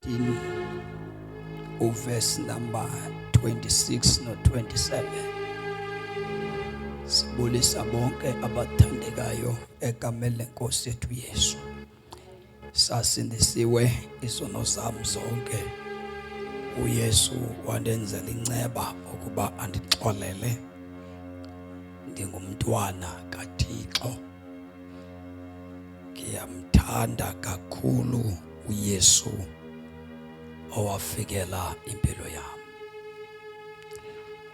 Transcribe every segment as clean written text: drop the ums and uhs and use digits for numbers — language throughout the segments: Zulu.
in verse number 26 no 27. Sibulisa bonke abathandekayo egameni lenkosi yethu Yesu. Sasindisiwe izono zami zonke. uYesu wandenzela inceba ukuba andixolele. Ndingumntwana kaThixo. Ngiyamthanda kakhulu uYesu owafikela impilo yami.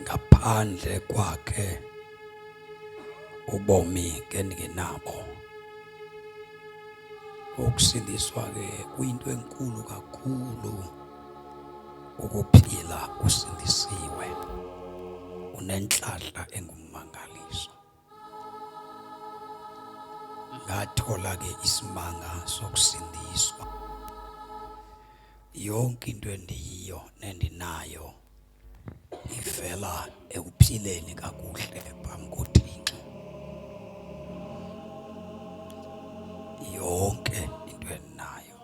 Ngaphandle kwakhe ubomi ngendingenabo. Ukusindiswa ke kuyinto enkulu kakhulu. Ukuphila usindisiwe unenhlanhla engummangaliso. Ngathola ke isimanga sokusindiswa. Yonke into endiyiyo nendinayo ivela ekuphileni kakuhle phambi koThixo. Yonke into endinayo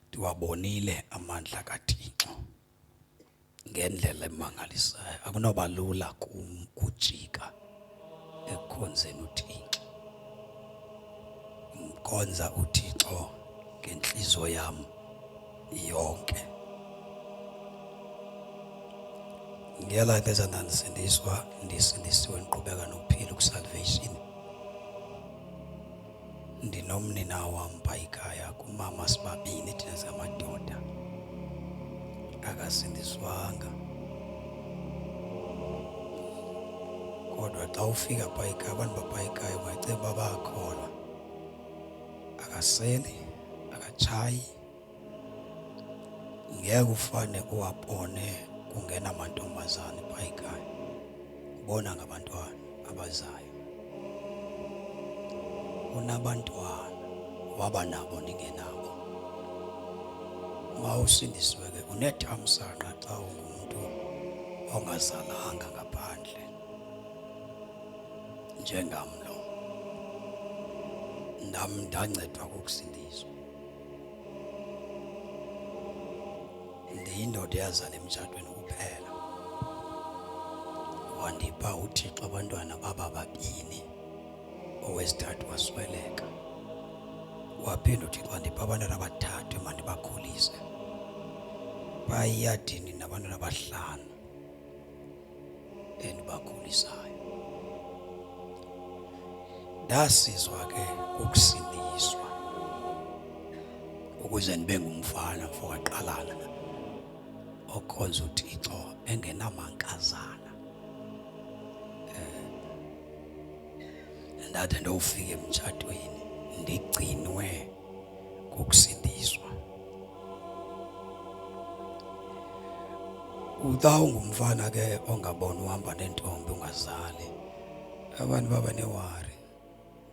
ndiwabonile amandla kaThixo ngendlela emangalisayo. Akunoba lula kujika ekukhonzeni uThixo. Ngikhonza uThixo ngenhliziyo yami yonke. Ngiyala leza ndisindiswa, ndisindisiwe ngiqhubeka nokuphila ku-salvation. Ndinomnina wami pha ekhaya, kumama sibabini thina singamadoda. Akasindiswanga. Kodwa xa ufika pha ekhaya, abantu bapha ekhaya ungaceba bakhona. Akaseli, akatshayi. Ngeke ufane uwabone kungena amantombazane pha ekhaya. Ubona ngabantwana abazayo. Unabantwana waba nabo ningenabo. Mawusindisiwe ke unethamsanqa xa ungumuntu ongazalanga ngaphandle njengamlo. Nami ndancedwa kokusindiswa. Ndiyindoda yazala emtshadweni kuphela. Wandipha uThixo abantwana bababini. Owesithathu wasweleka. Waphinda uThixo wandipha abantwana abathathu emandibakhulise. Bayadini nabantwana abahlanu endibakhulisayo. Ndasizwa ke ukusindiswa ukuze ndibe ngumfana mfowaqalana okhonza uThixo engenamankazana. Ndathi ndofika emtshadweni ndigcinwe kokusindiswa. Uta ungumfana ke ongabona uhamba nentombi ungazali. Abantu baba newari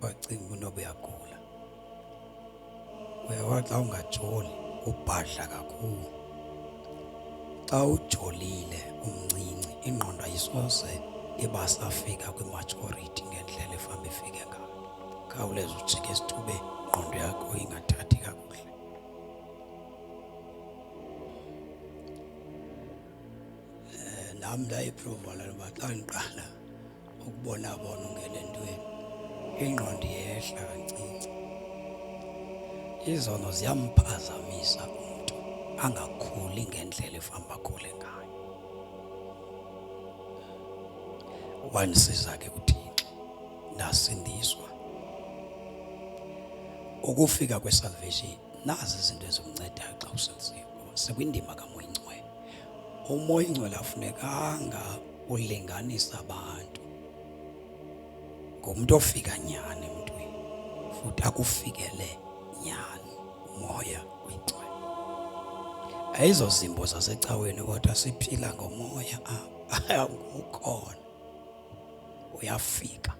bacinga unoba uyagula. Uyawathi xa ungajoli ubhadla kakhulu. Xa ujolile umncinci ingqondo ayisoze ibasafika kwi-maturity ngendlela efamba ifike ngayo. Khawuleza ujike esithubeni ingqondo yakho ingathathi kakuhle. Nami ndayiprova loba xa ngiqala ukubona ungena entweni ingqondo iyehla kancinci. Izono ziyamphazamisa umuntu angakhuli ngendlela efamba akhule ngayo. Wanisiza ke uThixo ndasindiswa. Ukufika kwe-salvation nazi izinto ezimncedayo xa usindisiwe. Sekwindima kaMoya Ingcwele. uMoya Ingcwele afunekanga ulinganisa abantu. Ngumuntu ofika nyani emntwini futhi akufikele nyani uMoya Ingcwele. Ayizo zimbo zasecaweni kodwa siphila ngomoya ukhona. Uyafika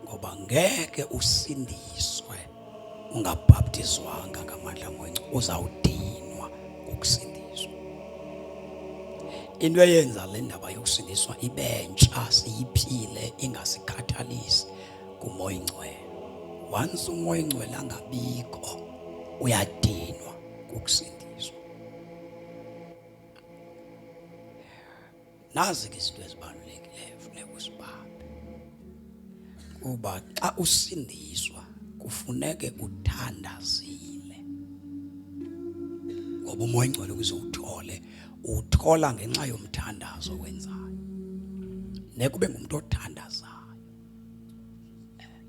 ngoba ngeke usindiswe ungabhaptizwanga ngamandla kaMoya Ingcwele. Uzawudinwa ukusindiswa. Into eyenza le ndaba yokusindiswa ibentsha siyiphile ingasikhathalisi kuMoya Ingcwele. Once uMoya Ingcwele angabikho uyadinwa ukusindiswa. Nazi ke izinto ezibalulekileyo funeka usibambe. Kuba xa usindiswa kufuneke uthandazile. Ngoba umoya ingcwele ukuze uthole, uthola ngenxa yomthandazo wenzayo. Nekube ngumuntu othandazayo.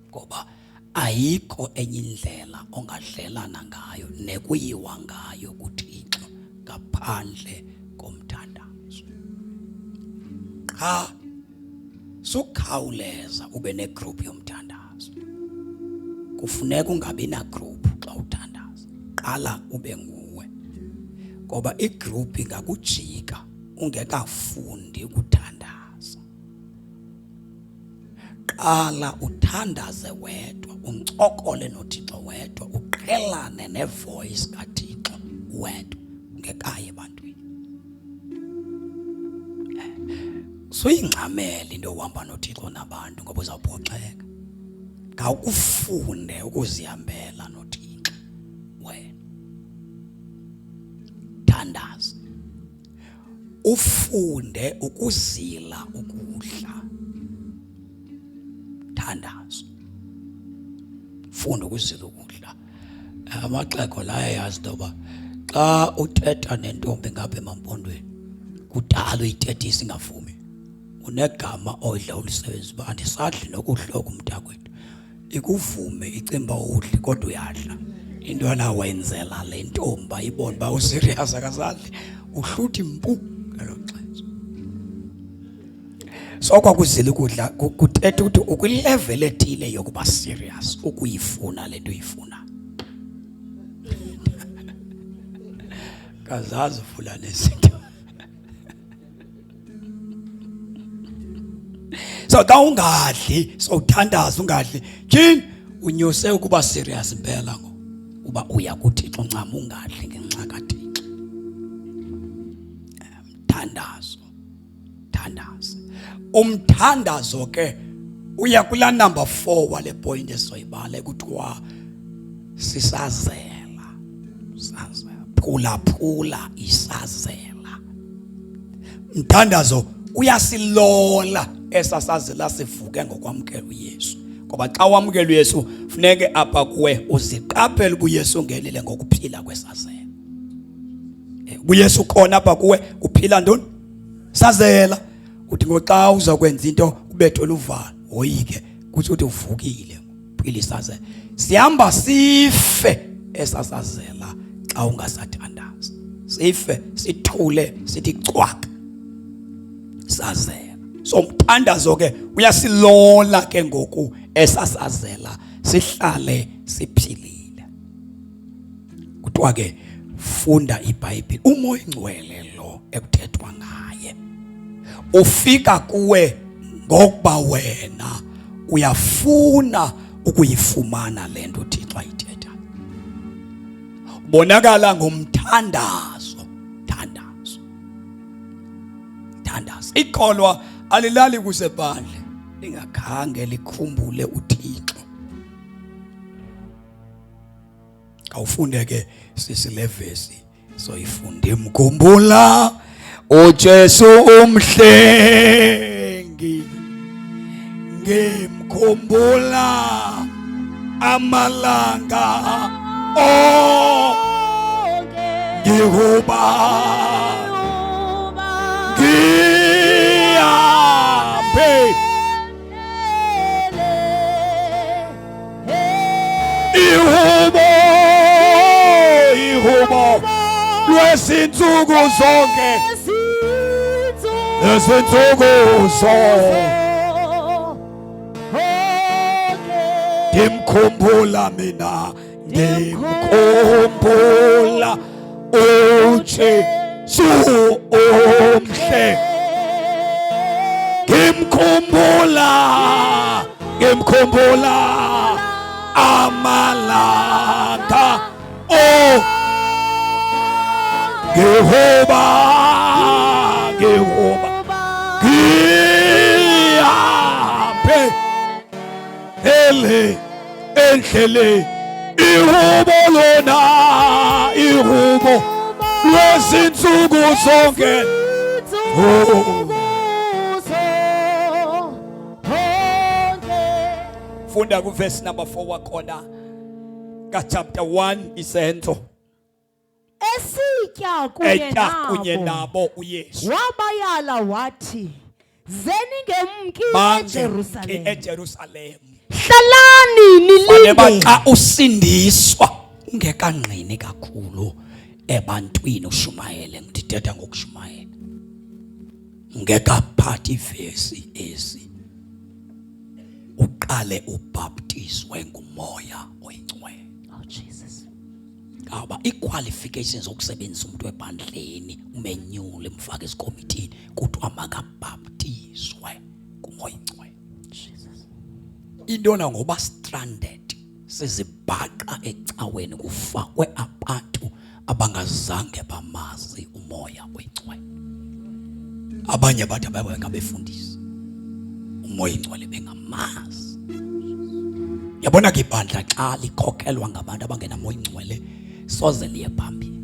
Ngoba ayikho enye indlela ongadlelana ngayo nekuyiwa ngayo kuThixo ngaphandle komthandazo. Qha sukhawuleza ube negroup yomthandazo. Kufuneka ungabi na group xa uthandaza. Qala ube nguwe. Ngoba igroup ingakujika ungekafundi ukuthandaza. Qala uthandaze wedwa, uncokole noThixo wedwa, uqhelane nevoice kaThixo wedwa ungekaye ebantwini. Suyingxamele into yohamba noThixo nabantu ngoba uzawuphoxeka. Ngawukufunde ukuzihambela noThixo wena. Thandaza. Ufunde ukuzila ukudla. Thandaza. Funda ukuzila ukudla. Amaxhego la ayazi doba xa uthetha nentombi ngapha emampondweni kudala uyithethe singavumi. Unegama oyidla ulisebenza uba andisadli nokudla kumntakwethu. Ikuvume icimba udli kodwa uyadla. Into anawenzela le ntombi ayibone ba userious akasadli. Uhluthi mpu ngelo xesha. So kwakuzila ukudla kuthetha ukuthi ukwilevel ethile yokuba serious ukuyifuna lento uyifuna. Kazazi fulane izinto. So xa ungadli sowuthandaza ungadli tyhini unyose ukuba serious impela ngo uba uya kuThixo ncama ungadli ngenxa kaThixo. Thandazo. Thandaza. Umthandazo ke uya kula number 4 wale point esoyibala ekuthiwa sisazela. Sazela. Phula isazela. Umthandazo uyasilola esasazela sivuke ngokwamkela uYesu. Ngoba xa wamkela uYesu funeke apha kuwe uziqaphele kuYesu ungenile ngokuphila kwesazela. uYesu khona apha kuwe uphila ntoni? Sazela. Uthi ngoxa uza kwenza into ubethe luvalo hoyike kuthi uthi uvukile phila isazela. Sihamba sife esasazela xa ungasathandazi. Sife sithule sithi cwaka. Sazela. So umthandazo ke uyasilola ke ngoku esasazela sihlale siphilile. Kuthiwa ke funda iBhayibhile. Umoya ingcwele lo ekuthethwa ngaye ufika kuwe ngokuba wena uyafuna ukuyifumana lento uThixo ayithetha. Ubonakala ngomthandazo. Thandaza. Ikholwa alilali kusebandle lingakhange likhumbule uThixo. Awufunde ke sisilevesi soyifunde imkhumbula uJesu umhlengi ngimkhumbula amalanga Yehova Ihubo lwezinsuku zonke ngimkhumbula mina ngimkhumbula uJesu umhle ngimkhumbula amalanga Yehova ngihambe endlele ihubo ihubo lwezinsuku zonke. Funda ku verse number 4 wakhona ka chapter 1 isenzo. Esitya kunye nabo uYesu wabayala wathi, zeningemki eJerusalem, hlalani nilinde. Xa usindiswa ungekangqini kakhulu ebantwini ushumayele, ngithetha ngokushumayela, ngekaphathi ivesi esi, uqale ubhaptizwe ngumoya oyingcwele. Oh Jesus. Ngoba iqualifications zokusebenzisa umuntu ebandleni umenyule mfaka esikomitini kuthiwa makabhaptizwe ngumoya oyingcwele. Jesus. Intona ngoba stranded sizibhaqa ecaweni kufakwe abantu abangazange bamazi umoya oyingcwele. Abanye bathi ababengabefundisi umoya oyingcwele bengamazi. Yabona ke ibandla xa likhokhelwa ngabantu abangenamoya oyingcwele soze liye phambili.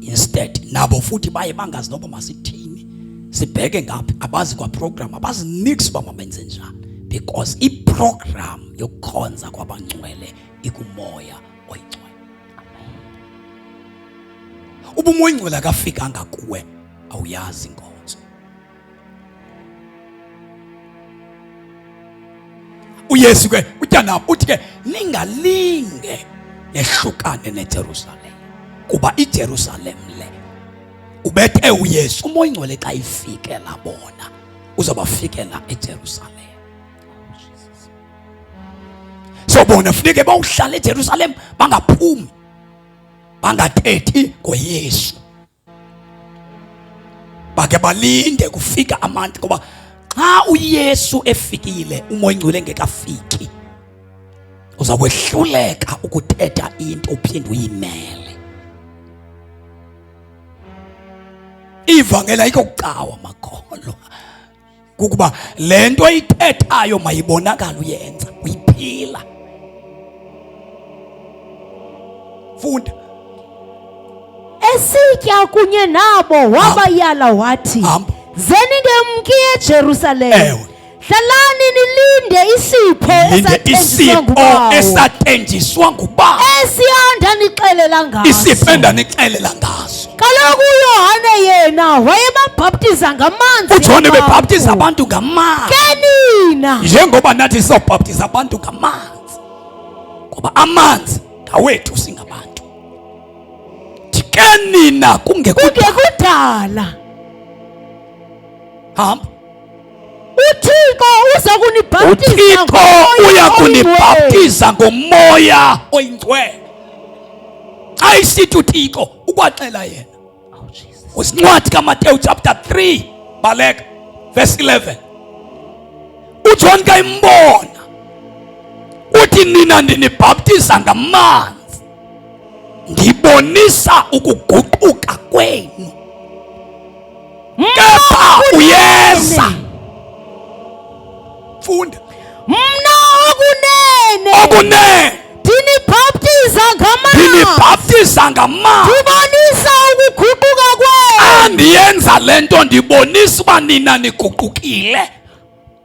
Instead nabo futhi baye bangazi noba masithini, sibheke ngaphi, abazi kwa program, abazi nix ba mabenze njani, because iprogram yokukhonza kwabangcwele ikumoya oyingcwele. Uba umoya oyingcwele akafikanga kuwe awuyazi inkonzo. uYesu ke utya nabo uthi ke ningalinge yehlukane neJerusalem, kuba iJerusalem le ubethe uYesu umoya oyingcwele xa ifikela bona uzobafikela eJerusalem. So bona funeke bawuhlala eJerusalem, bangaphumi, bangathethi ngoYesu, bake balinde kufika amandla, ngoba xa uYesu efikile umoya oyingcwele engekafiki uzakwehluleka ukuthetha into uphinde uyimele. Ivangeli ayikokucawa makholwa, kukuba le nto oyithethayo mayibonakala uyenza, uyiphila. Funda. Esitya kunye nabo wabayala wathi, zeningemki eJerusalem, hlalani nilinde isipho esathenjiswa nguBaba, esiyanda nixelela ngaso. Isipho endanixelela ngaso. Kaloku uYohane yena wayebabhaptiza ngamanzi. uJohane bebhaptiza abantu ngamanzi. Ke nina njengoba nathi sizobhaptiza abantu ngamanzi, ngoba amanzi ngawethu singabantu. Ke nina kungekudala hamba uThixo uza kunibhaptiza, uThixo uya kunibhaptiza ngomoya oyingcwele. Ayisithi uThixo ukwaxela yena. Oh Jesus. Usincwadi kaMateyu chapter 3 baleka verse 11. uJohn kayimbona uthi nina ndinibhaptiza ngamanzi, ndibonisa ukuguquka kwenu, kepha uyeza. Funda. Mna okunene ndinibhaptiza ngamanzi, ndibonisa ukuguquka kwenu. Andiyenza le nto ndibonisa uba nina niguqukile.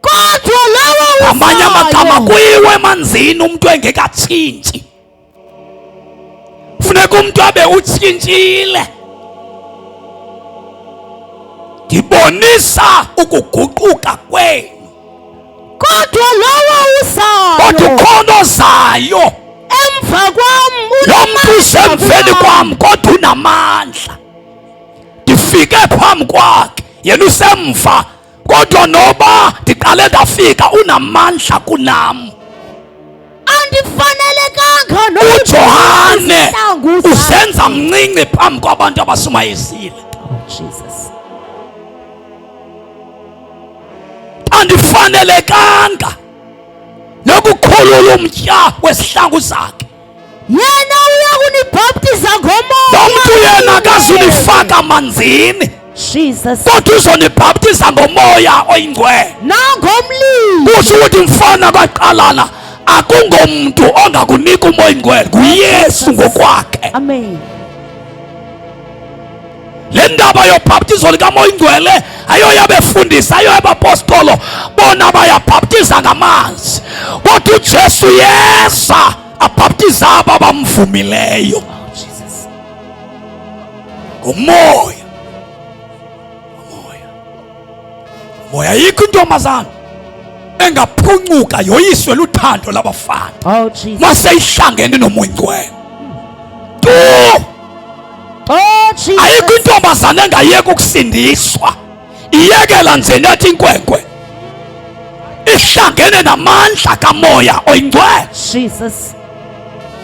Kodwa lawo amanye amagama kuyiwe emanzini umuntu engekatshintshi, funeka umuntu abe utshintshile. Ndibonisa ukuguquka kwenu. Kodwa lawo uzayo, kodwa ukhona ozayo emva kwam, lo mntu usemveni kwam kodwa unamandla. Ndifike phambi kwakhe yena usemva, kodwa noba ndiqale ndafika unamandla kunam. Andifanelekanga uJohane usenza mncinci phambi kwabantu abasumayezile. Oh Jesus. Andifanelekanga nokukhulula umtya wesihlangu sakhe. Yena uya kunibhaptiza ngomoya. Lo mntu yena akazunifaka manzini, Jesus, kodwa uzonibhaptiza ngomoya oyingcwele. nangomlilo. Kusho ukuthi mfana kaqalana akungomuntu ongakunika umoya ingcwele, nguYesu ngokwakhe. Amen. Le ndaba yobhaptizo likamoya ingcwele ayoyabefundisi, ayoyabapostolo, bona bayabhaptiza ngamanzi, kodwa uJesu yeza abhaptiza aba bamvumileyo ngomoya. Moya yikho intombazana engaphuncuka yoyiswe luthando labafana. Oh Jesus. Maseyihlangene nomoya ingcwele. Oh Jesus. Ayikho intombazana engayeka ukusindiswa iyekela nje nethi inkwenkwe ihlangene namandla kamoya oyingcwele. Jesus.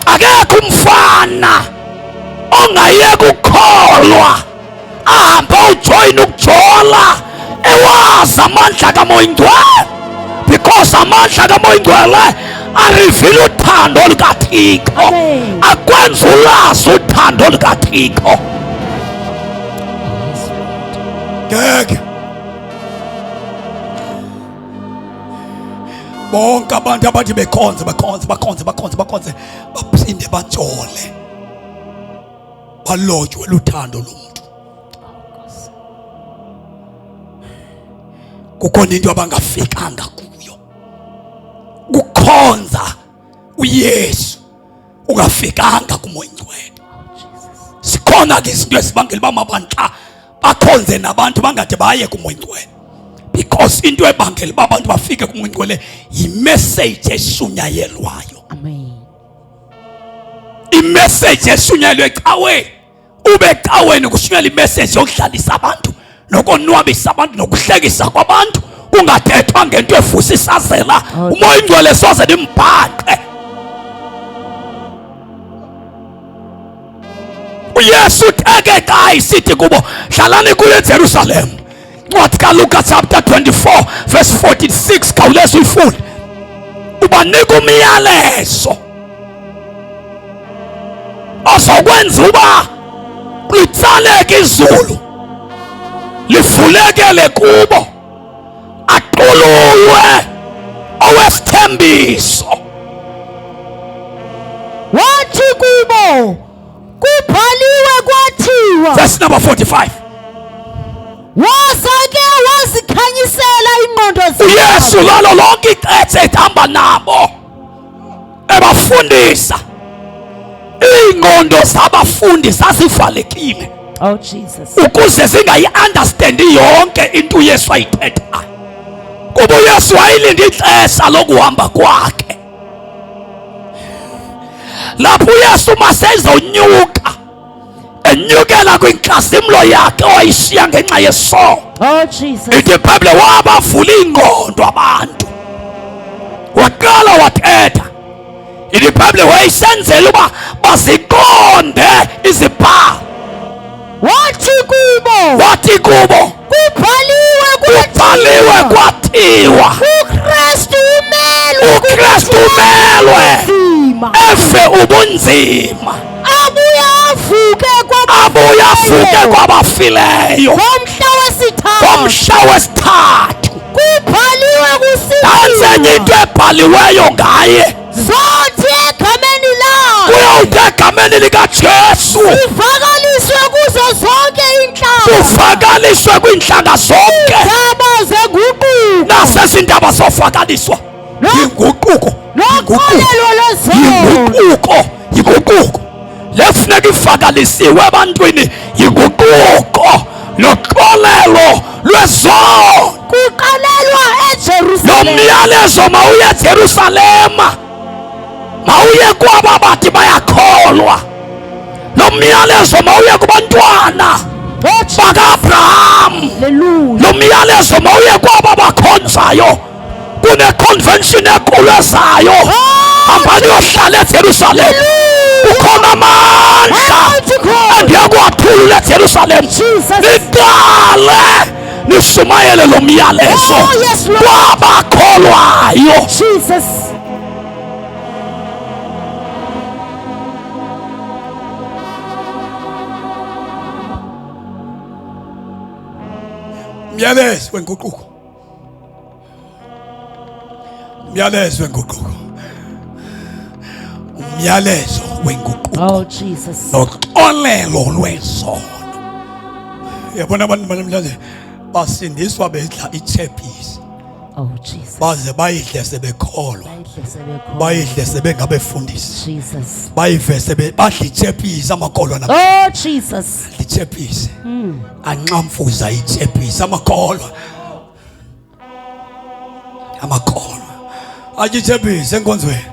Akekho umfana ongayeka ukukholwa ahambe ujoyina ukujola ewazi amandla kamoya ingcwele, because amandla kamoya ingcwele arivile uthando lukaThixo, akwenza ulazi uthando lukaThixo. Ngeke bonke abantu abathi bekhonze baphinde batshole balotywe luthando lomuntu. Kukhona into abangafikanga kuyo, kukhonza uYesu ungafikanga kumoya ingcwele. Sikhona ke izinto ezibangela uba abantu bakhonze nabantu bangade baye kumoya ingcwele, because into ebangela uba abantu bafike kumoya ingcwele yimessage eshunyayelwayo. Amen. Imessage eshunyayelwe ecaweni, ube ecaweni kushunyayela imessage yokudlalisa abantu, nokonwabisa abantu, nokuhlekisa kwabantu, kungathethwa ngento evusa isazela. Umoya ingcwele soze nimbhaqe. uYesu utheke kai sithi kubo hlalani kuyo eJerusalem. Ncwadi kaLuka chapter 24 verse 46 khawuleza uyifunde. Ubanika umyalezo ozokwenza uba litsaleke izulu, livulekele kubo, aqululwe owesithembiso. Wathi kubo kubhaliwe kwathiwa. Verse number 45. Wazake wazikhanyisela ingqondo zabo. uYesu lalo lonke ixesha ehamba nabo ebafundisa, ingqondo zabafundi zazivalekile. Oh Jesus. Ukuze zingayi-understandi yonke into uYesu ayithethayo, kuba uYesu wayilinde ixesha lokuhamba kwakhe. Lapho uYesu masezonyuka enyukela kwinkazimulo yakhe owayishiya ngenxa yesono, Oh Jesus. ithi iBhayibhile wabavula ingqondo abantu, waqala wathetha. Ithi iBhayibhile wayisenzela uba baziqonde izibhalo. Wathi kubo kubhaliwe kwathiwa uKristu umelwe efe ubunzima, abuye avuke kwabafileyo ngomhla wesithathu. Nansi enye into ebhaliweyo ngaye, kuyawuthi egameni likaJesu kuvakaliswe kwiintlanga zonke nasezindaba zovakaliswa. Yinguquko lefuneka ivakalisiwe ebantwini, yinguquko noxolelo lwezono. Lo myalezo mawuye eJerusalema, mawuye kwaba bathi bayakholwa. Lo myalezo mawuye kubantwana baka-Abraham. Lo myalezo mawuye kwaba bakhonzayo, kune-convention enkulu ezayo. Hambani yohlala eJerusalem, kukhona amandla endiya kuwathulula eJerusalem. Niqale nishumayele lo myalezo kwabakholwayo. Myalezo wenguquko, myalezo wenguquko. umyalezo wenguquko Oh, Jesus. noxolelo lwezono. Yabona abantu namhlanje basindiswa bedla ichappies. Oh, Jesus. Baze bayidle sebekholwa. Bayidle sebengabefundisi. Jesus. Bayive badla ichappies amakholwa na. Oh, Jesus. Ichappies. Anxamfuza ichappies amakholwa. Amakholwa. Athi ichappies enkonzweni.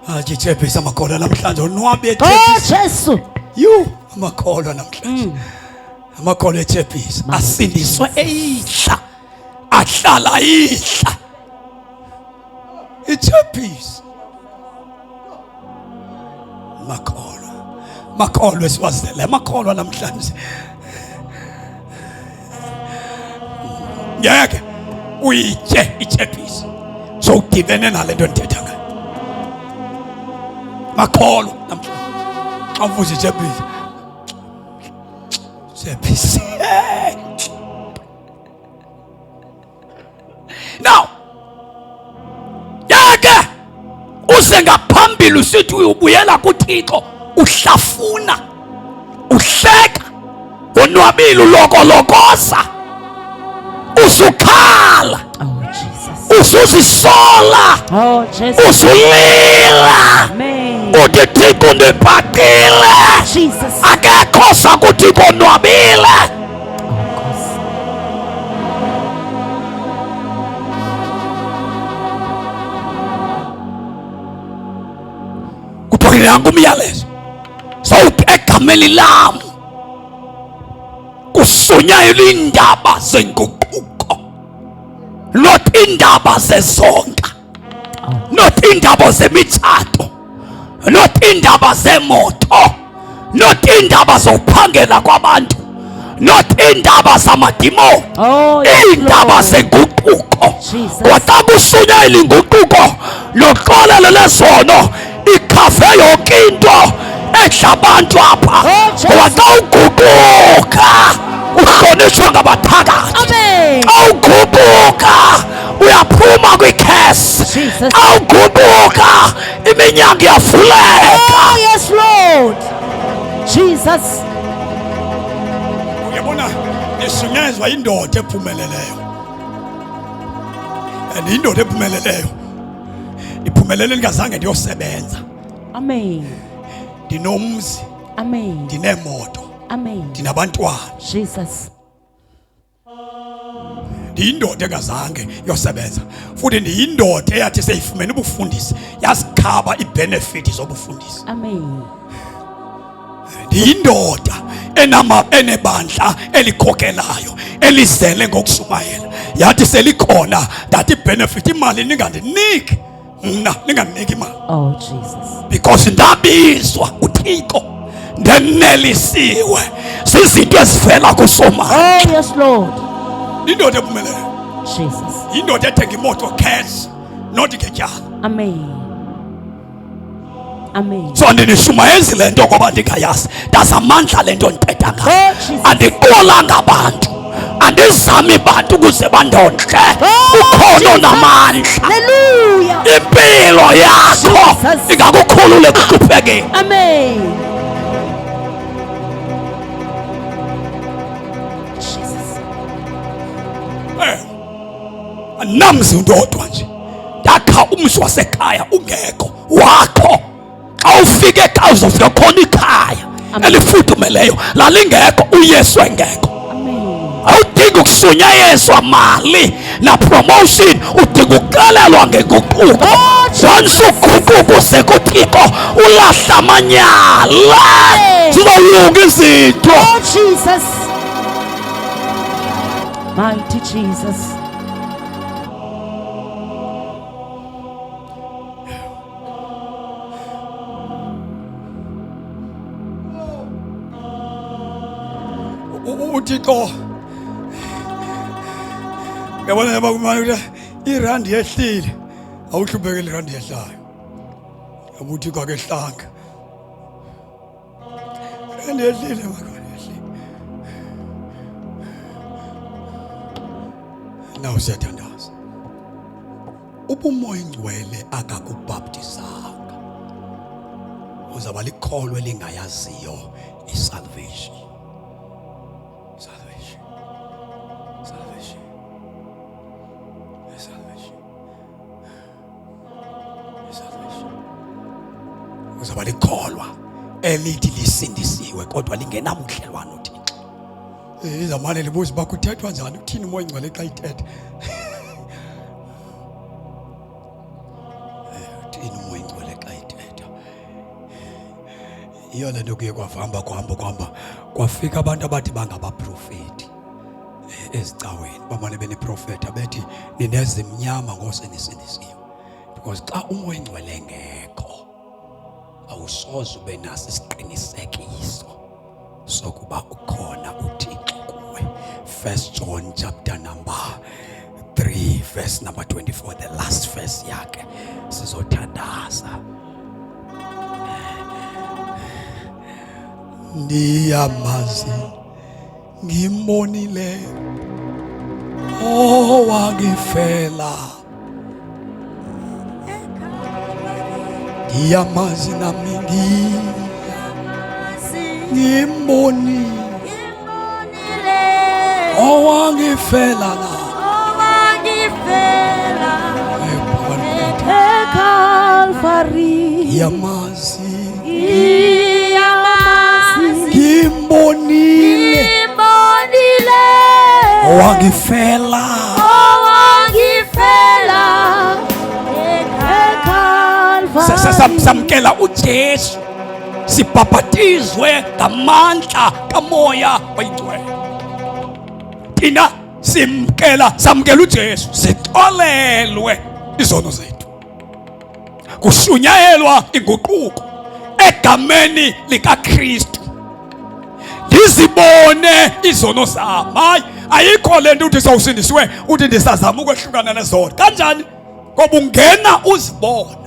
Athi ichappies amakholwa namhlanje onwabe Oh, ichappies. Jesus. You amakholwa namhlanje. Amakholwa eChappies asindiswa eyihla ahlala ihla iChappies makholwa esiwazele makholwa namhlanje ngeke uyitye iChappies so udibene nalento ndithetha ngayo makholwa namhlanje xa uvuza iChappies Chappies. Now, yake uze ngaphambili usithi uyubuyela kuThixo uhlafuna uhleka unwabile ulokolokoza usukhala Oh, Jesus. usuzisola Oh, Jesus. usulila Amen. uthi Thixo ndibhaqile Jesus. akekho sakuthi konwabile. Oh, Nkosi. Kuthokile yanga umyalezo sawuthi egameni lam kusunyayelwa iindaba zenguquko not iindaba zezonka not iindaba zemitshato not iindaba zemoto not iindaba zophangela kwabantu not iindaba zamadimoni Oh, yes, iindaba Lord. zenguquko Jesus. kwaxa kusunyayela inguquko noxolelo lezono ikhafe yonke into edla abantu apha Oh, Jesus. ngoba xa uguquka uhlonitshwa ngabathakathi Amen. xa uguquka uyaphuma kwikhesi Jesus. xa uguquka iminyango iyavuleka. Oh, yes, Lord. Jesus. Uyabona nisunyezwa indoda ephumeleleyo and indoda ephumeleleyo iphumelele ngazange ndiyosebenza Amen. ndinomzi Amen. ndinemoto Amen. ndinabantwana Jesus. ndiyindoda engazange yosebenza futhi ndiyindoda eyathi seyifumene ubufundisi yazikhaba ibenefiti zobufundisi. Amen. Ndiyindoda enebandla elikhokelayo elizele ngokushumayela yathi selikhona ndathi benefit imali ningandiniki mna ningandiniki imali Oh, Jesus. because ndabizwa uThixo ndenelisiwe zizinto ezivela kusomali. Oh, yes, Lord. Indoda ephumeleleyo Jesus. indoda ethenga imoto cash not ngetyala. Amen. Amen. So ndinishumayezi le nto ngoba ndingayazi ndazi amandla le nto ndithetha ngayo. Oh, Jesus. Andiqolanga abantu andizami bantu ukuze bandondle Oh, ukhono Jesus. namandla Hallelujah. impilo yakho Jesus. ingakukhulula ekuhluphekeni. Amen. Jesus. Namzi ndodwa nje ndakha umzi wasekhaya ungekho wakho xa ufike ekhaya uzofika khona ikhaya elifudumeleyo lalingekho uyesu engekho. Amen. Awudingi ukusunyayezwa mali na promotion udinga ukuxelelwa ngenguquko. Once uguquko sekuThixo ulahla amanyala zizolunga izinto. Oh, Jesus. Mighty Jesus. uThixo yabona yabakumana ukuthi irandi yehlile awuhluphekeli irandi yehlayo yabuthi kwake hlanga irandi yehlile makwana yehlile nawu siyathandaza ubumoya ingcwele akakubhaptizanga uzaba likholwe lingayaziyo isalvation. Salvation. Salvation. Salvation. Salvation. Uzaba likholwa elithi lisindisiwe kodwa lingenamudlelwano uThixo. Izamane libuza bakuthethwa njani uthini umoya ingcwele xa ithetha. Uthini umoya ingcwele xa ithetha. Iyo le nto kuye kwahamba kwafika abantu abathi bangabaprofeti ezicaweni bamane beneprofeta bethi ninezimnyama ngosenisindisiwe. Because xa umoya ingcwele ngekho awusoze ube naso isiqinisekiso sokuba ukhona uThixo kuwe. 1 John chapter number 3 verse number 24, the last verse yakhe sizothandaza. Ndiyamazi ngimbonile owangifela, ndiyamazi nami ngimbonile owangifela Calvary. ndiyamazi ngimbonile owangifela samkela uJesu sibhabhatizwe ngamandla kamoya oyingcwele. Thina samkela uJesu sixolelwe izono zethu, kushunyayelwa inguquko egameni likaKristu. Ndizibone izono zami. Hayi, ayikho le nto uthi sawusindisiwe uthi ndisazama ukwehlukana nezono. Kanjani? Ngoba ungena uzibona,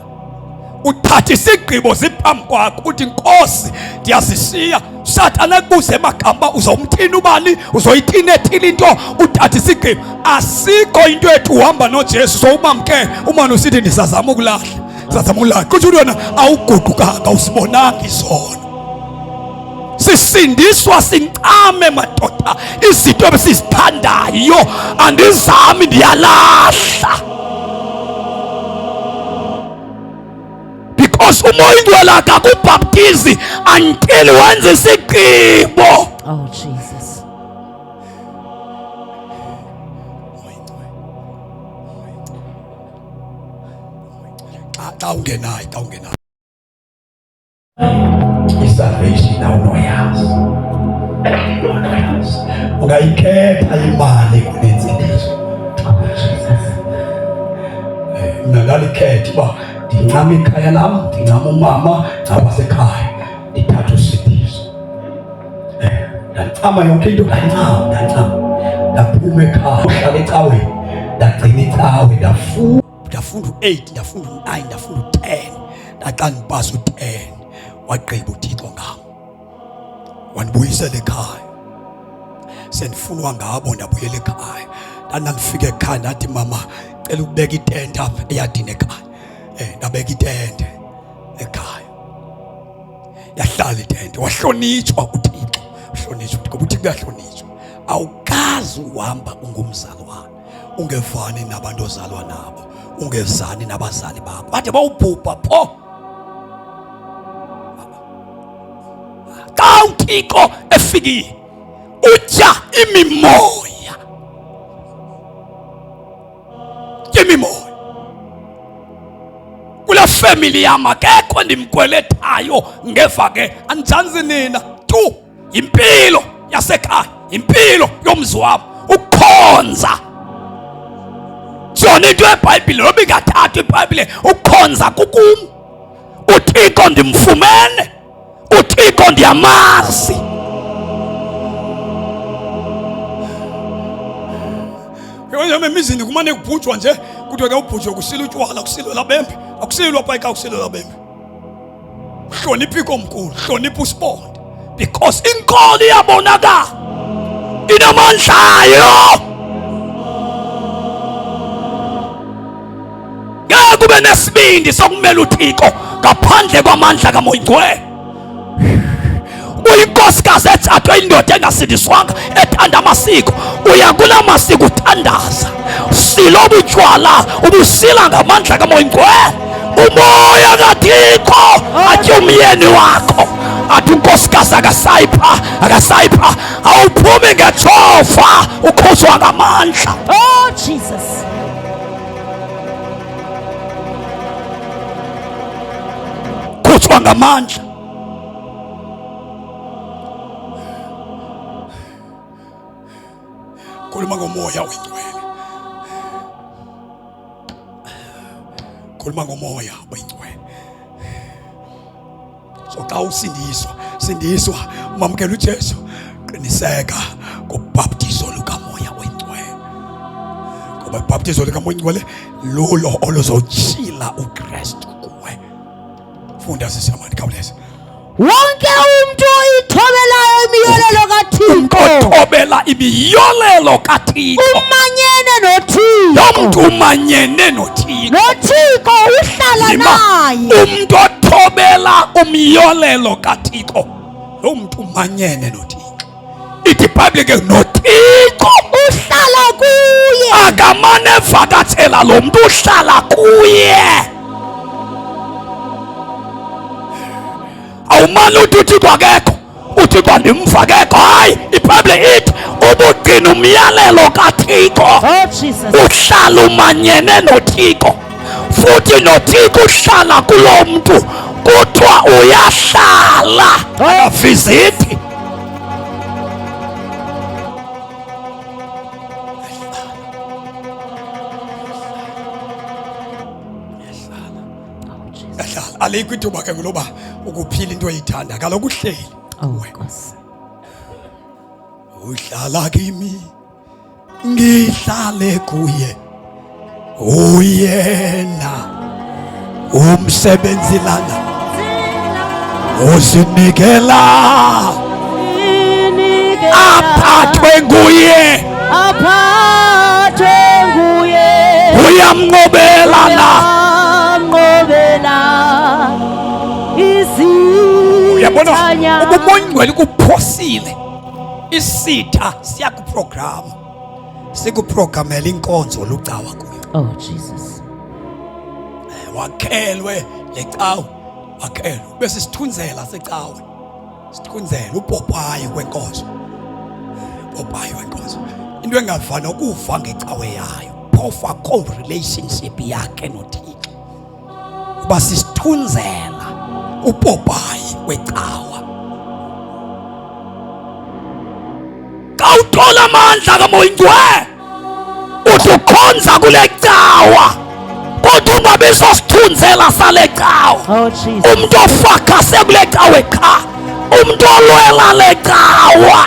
uthatha isigqibo ziphambi kwakho uthi Nkosi ndiyazishiya. Sathana kubuze emagamba uzawumthini ubani, uzoyithini ethile into, uthatha isigqibo. Asikho into ethu uhamba noJesu sowumamke umane usithi ndisazama ukulahla, sizazama ukulahla. Kuthi wena awugudukanga usibonanga izono. Sisindiswa sincame madoda izinto ebesizithandayo andizami ndiyalahla. Because umoya ingcwele akakubhaptizi until wenze isigqibo. Oh Jesus. Xa ungenayo isalvation awunoyazi. Ungayikhetha imali kunensindiso. Mina ngalikhetha uba ndincama ikhaya lam, ndincama umama nabasekhaya, ndithatha usindiso. Ndancama yonke into, ndancama ndaphuma ekhaya, uhlala ecaweni, ndagcina icawe, ndafunda u-8, ndafunda u-9, ndafunda u-10. Ndaxa ndipasa u-10 wagqiba uThixo ngam wandibuyisela ekhaya. Sendifunwa ngabo ndabuyela ekhaya. Ndandifika ekhaya ndathi mama cela ukubeka itente apha eyadini ekhaya. Ndabeka itente ekhaya, yahlala itente, wahlonitshwa uThixo, wahlonitshwa ngoba uThixo uyahlonitshwa. Awukazi uhamba ungumzalwane ungevani nabantu ozalwa nabo, ungezani nabazali bakho bade bawubhubha pho. Xa uThixo efikile utya imimoya, kula family yam akekho ndimkwelethayo ngeva ke andijanzi nina tu. Impilo yasekhaya, impilo yomzi wam, ukukhonza. Jona into yeBhayibhile noba ingathathwa iBhayibhile, ukukhonza kukum. uThixo ndimfumene, uThixo ndiyamazi. Yona emizini kumane kubhujwa nje, kuthiwa ke ubhujwe kusila utywala, kusilwe labembe, akusilwa payika, akusilwa labembe. Hlonipha ikomkhulu, hlonipha usibonda, because inkolo iyabonakala, inamandlayo. Ngeke ube nesibindi sokumela uThixo ngaphandle kwamandla kaMoya Oyingcwele. Uyinkosikazi ethathwe indoda engasindiswanga ethanda amasiko, uya kula masiko uthandaza, silo ubutywala ubusila ngamandla kaMoya Oyingcwele. Umoya kaThixo athi umyeni wakho, athi unkosikazi akasayipha awuphumi ngethofa, ukhuzwa ngamandla. Oh, Jesus. Khuzwa ngamandla. Khuluma ngomoya oyingcwele. Khuluma ngomoya oyingcwele. So xa usindiswa umamkela uJesu, qiniseka ngobhaptizo lukamoya oyingcwele. Ngoba ibhaptizo likamoya oyingcwele lulo oluzotshila uKristu kuwe. Funda sisamani khawuleza. Wonke umuntu oyithobelayo imiyolelo kaThixo, othobela imiyolelo kaThixo, umanyene noThixo. lo muntu umanyene noThixo. noThixo uhlala naye. Umuntu othobela umyolelo kaThixo, lo muntu umanyene noThixo. Ithi iBhayibhile ke noThixo uhlala kuye. akamane evakathela, lo muntu uhlala kuye. Awumane uthi uThixo akekho, uThixo andimfakekho. Hayi, iBhayibhile ithi ubugcina umyalelo kaThixo, Oh, Jesus. uhlala umanyene noThixo, futhi noThixo uhlala kulo muntu, kuthiwa uyahlala, akavizithi. Yahlala, alikho ithuba ke ngoba ukuphila into oyithanda, kaloku uhleli. Oh, Nkosi. Uhlala kimi ngihlale kuye, uyena umsebenzi lana uzinikela, aphathwe nguye, uyamnqobelana. Uyabona ubumoya oyingcwele kuphosile, isitha siyakuprograma, sikuprogramela inkonzo olucawa kuyo. Oh, Jesus. Wakhelwe lecawe, wakhelwe bese sithunzela secawe, sithunzela uPopayi wenkonzo, uPopayi wenkonzo. Into engavana ukufa ngecawe yayo, phofa co-relationship yakhe noThixo, uba sisithunzela uPopayi wecawa. Xa uthola amandla kaMoya Oyingcwele uthi ukhonza kule cawa, kodwa ungabe sosithunzela sale cawa. Oh, Jesus. Umuntu ofakase kule cawe qha, umuntu olwela le cawa.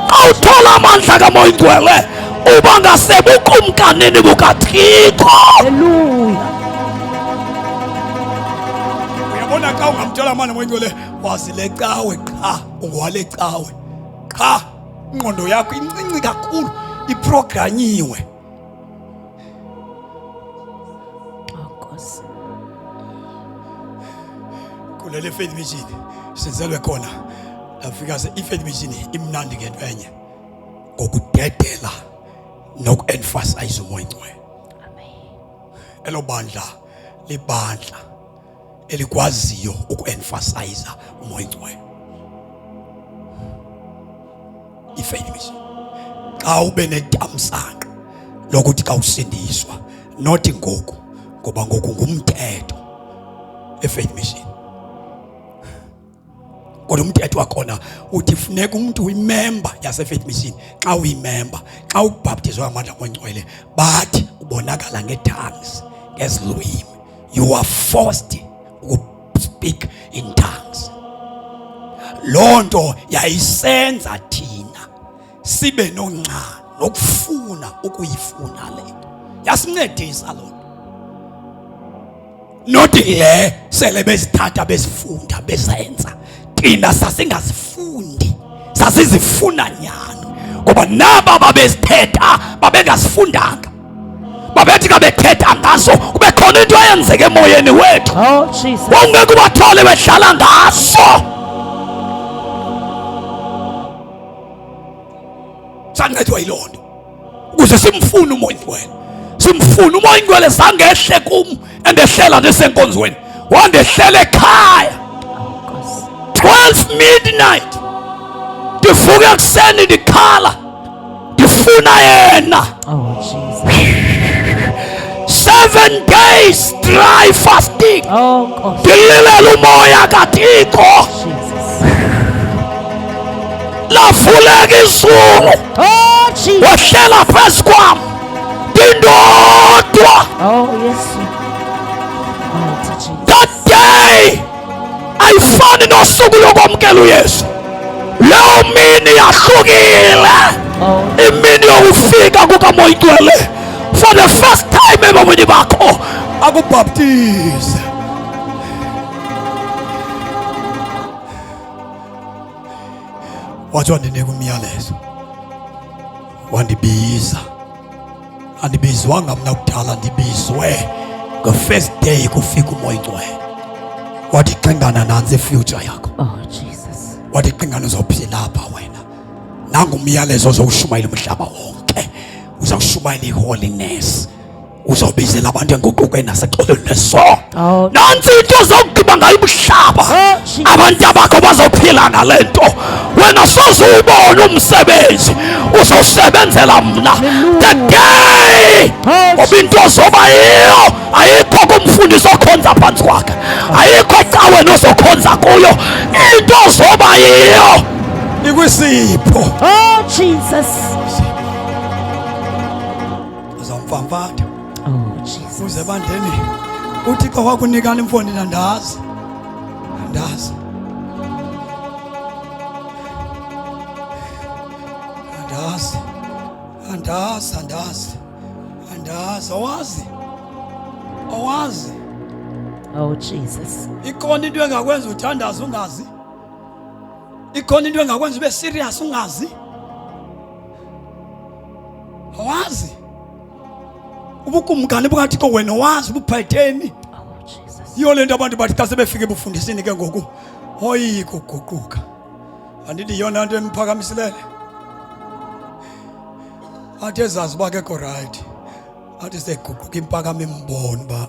Xa uthola amandla kaMoya Oyingcwele uba ngasebukumkanini bukaThixo. Hallelujah. Uyabona xa ungamthola amandla kaMoya Oyingcwele, wazi le cawe qha, ungwale cawe qha. Ingqondo yakho incinci kakhulu, iprogranyiwe. Oh, Nkosi. Kulele faith mission senzelwe khona, afika se ifaith mission imnandi ngento enye, ngokudedela noku-emphasize umoya oyingcwele. Elo bandla libandla elikwaziyo uku-emphasize umoya oyingcwele. Ifaith mission xa ube nethamsanqa lokuthi xa usindiswa, nothi ngoku, ngoba ngoku ngumthetho efaith mission. Kodwa umthetho wakhona uthi funeka umuntu uyimember yasefaith mission. Xa uyimember, xa ubhaptizwa ngamandla kaMoya bathi ubonakala ngetongues, ngezilwimi, you are forced to speak in tongues. Loo nto yayisenza thina sibe nonca nokufuna ukuyifuna le nto, yasincedisa loo nto. Nothi le sele bezithatha bezifunda bezenza, thina sasingazifundi, sasizifuna nyani, ngoba naba babezithetha babengazifundanga. babethi kabethetha ngazo kube khona into eyenzeke emoyeni wethu Oh, Jesus. wawungeke ubathole behlala ngaso. Sancedwa yiloo nto ukuze simfune umoya oyingcwele, simfune umoya oyingcwele. Zange ehle kum endehlela ndisenkonzweni, wandehlela ekhaya. Oh, Nkosi. 12 midnight ndivuka ekuseni ndikhala ndifuna yena. Oh, Jesus. 7 days dry fasting Oh, Nkosi. ndililela umoya kaThixo. Jesus. Lavuleka izulu Oh, Jesus. wehlela phezu kwam ndindodwa. Oh, yes. Mighty Jesus. That day ayifani nosuku lokwamkela uYesu. Leyo mini yahlukile, Oh, imini yokufika kukamoya oyingcwele. For the first time ebomini bakho akubhaptize. Wathi wandinika umyalezo, wandibiza. Andibizwanga mna kudala, ndibizwe nge-first day kufika umoya oyingcwele. Wathi xingana nansi ifuture yakho, oh, Jesus. wathi xingana uzophila apha wena. Nangumyalezo ozawushumayela umhlaba wonke, uzawushumayela i-holiness, uzawubizela abantu enguquke nasexolweni lesono. Oh, Nansi into ozawugqiba ngayo umhlaba. Oh, Jesus. Abantu bakho bazophila ngale nto. Wena sozubona umsebenzi uzawusebenzela mna. The day Oh, ngoba into ozoba yiyo ayikho kumfundisi okhonza phansi kwakhe, ayikho caweni ozokhonza kuyo. Into ozoba yiyo ikwisipho. Oh, Jesus. Uzamfamfatha Oh, Jesus. uze bandleni uThixo wakunikana imfondini. Andazi, andazi, andazi, andazi, andazi, andazi. Awazi, awazi. Oh, Jesus. Ikhona into engakwenza uthandaze ungazi. Ikhona into engakwenza ube serious ungazi. Awazi. Ubukumkani bukaThixo wena wazi buphetheni. Oh, Jesus. Iyo lento abantu bathi xa sebefika ebufundisini ke ngoku oyiko uguquka. Andithi yona nto emphakamisilele. Athi ezazi uba kekho right. Athi seguquka impakamo embona uba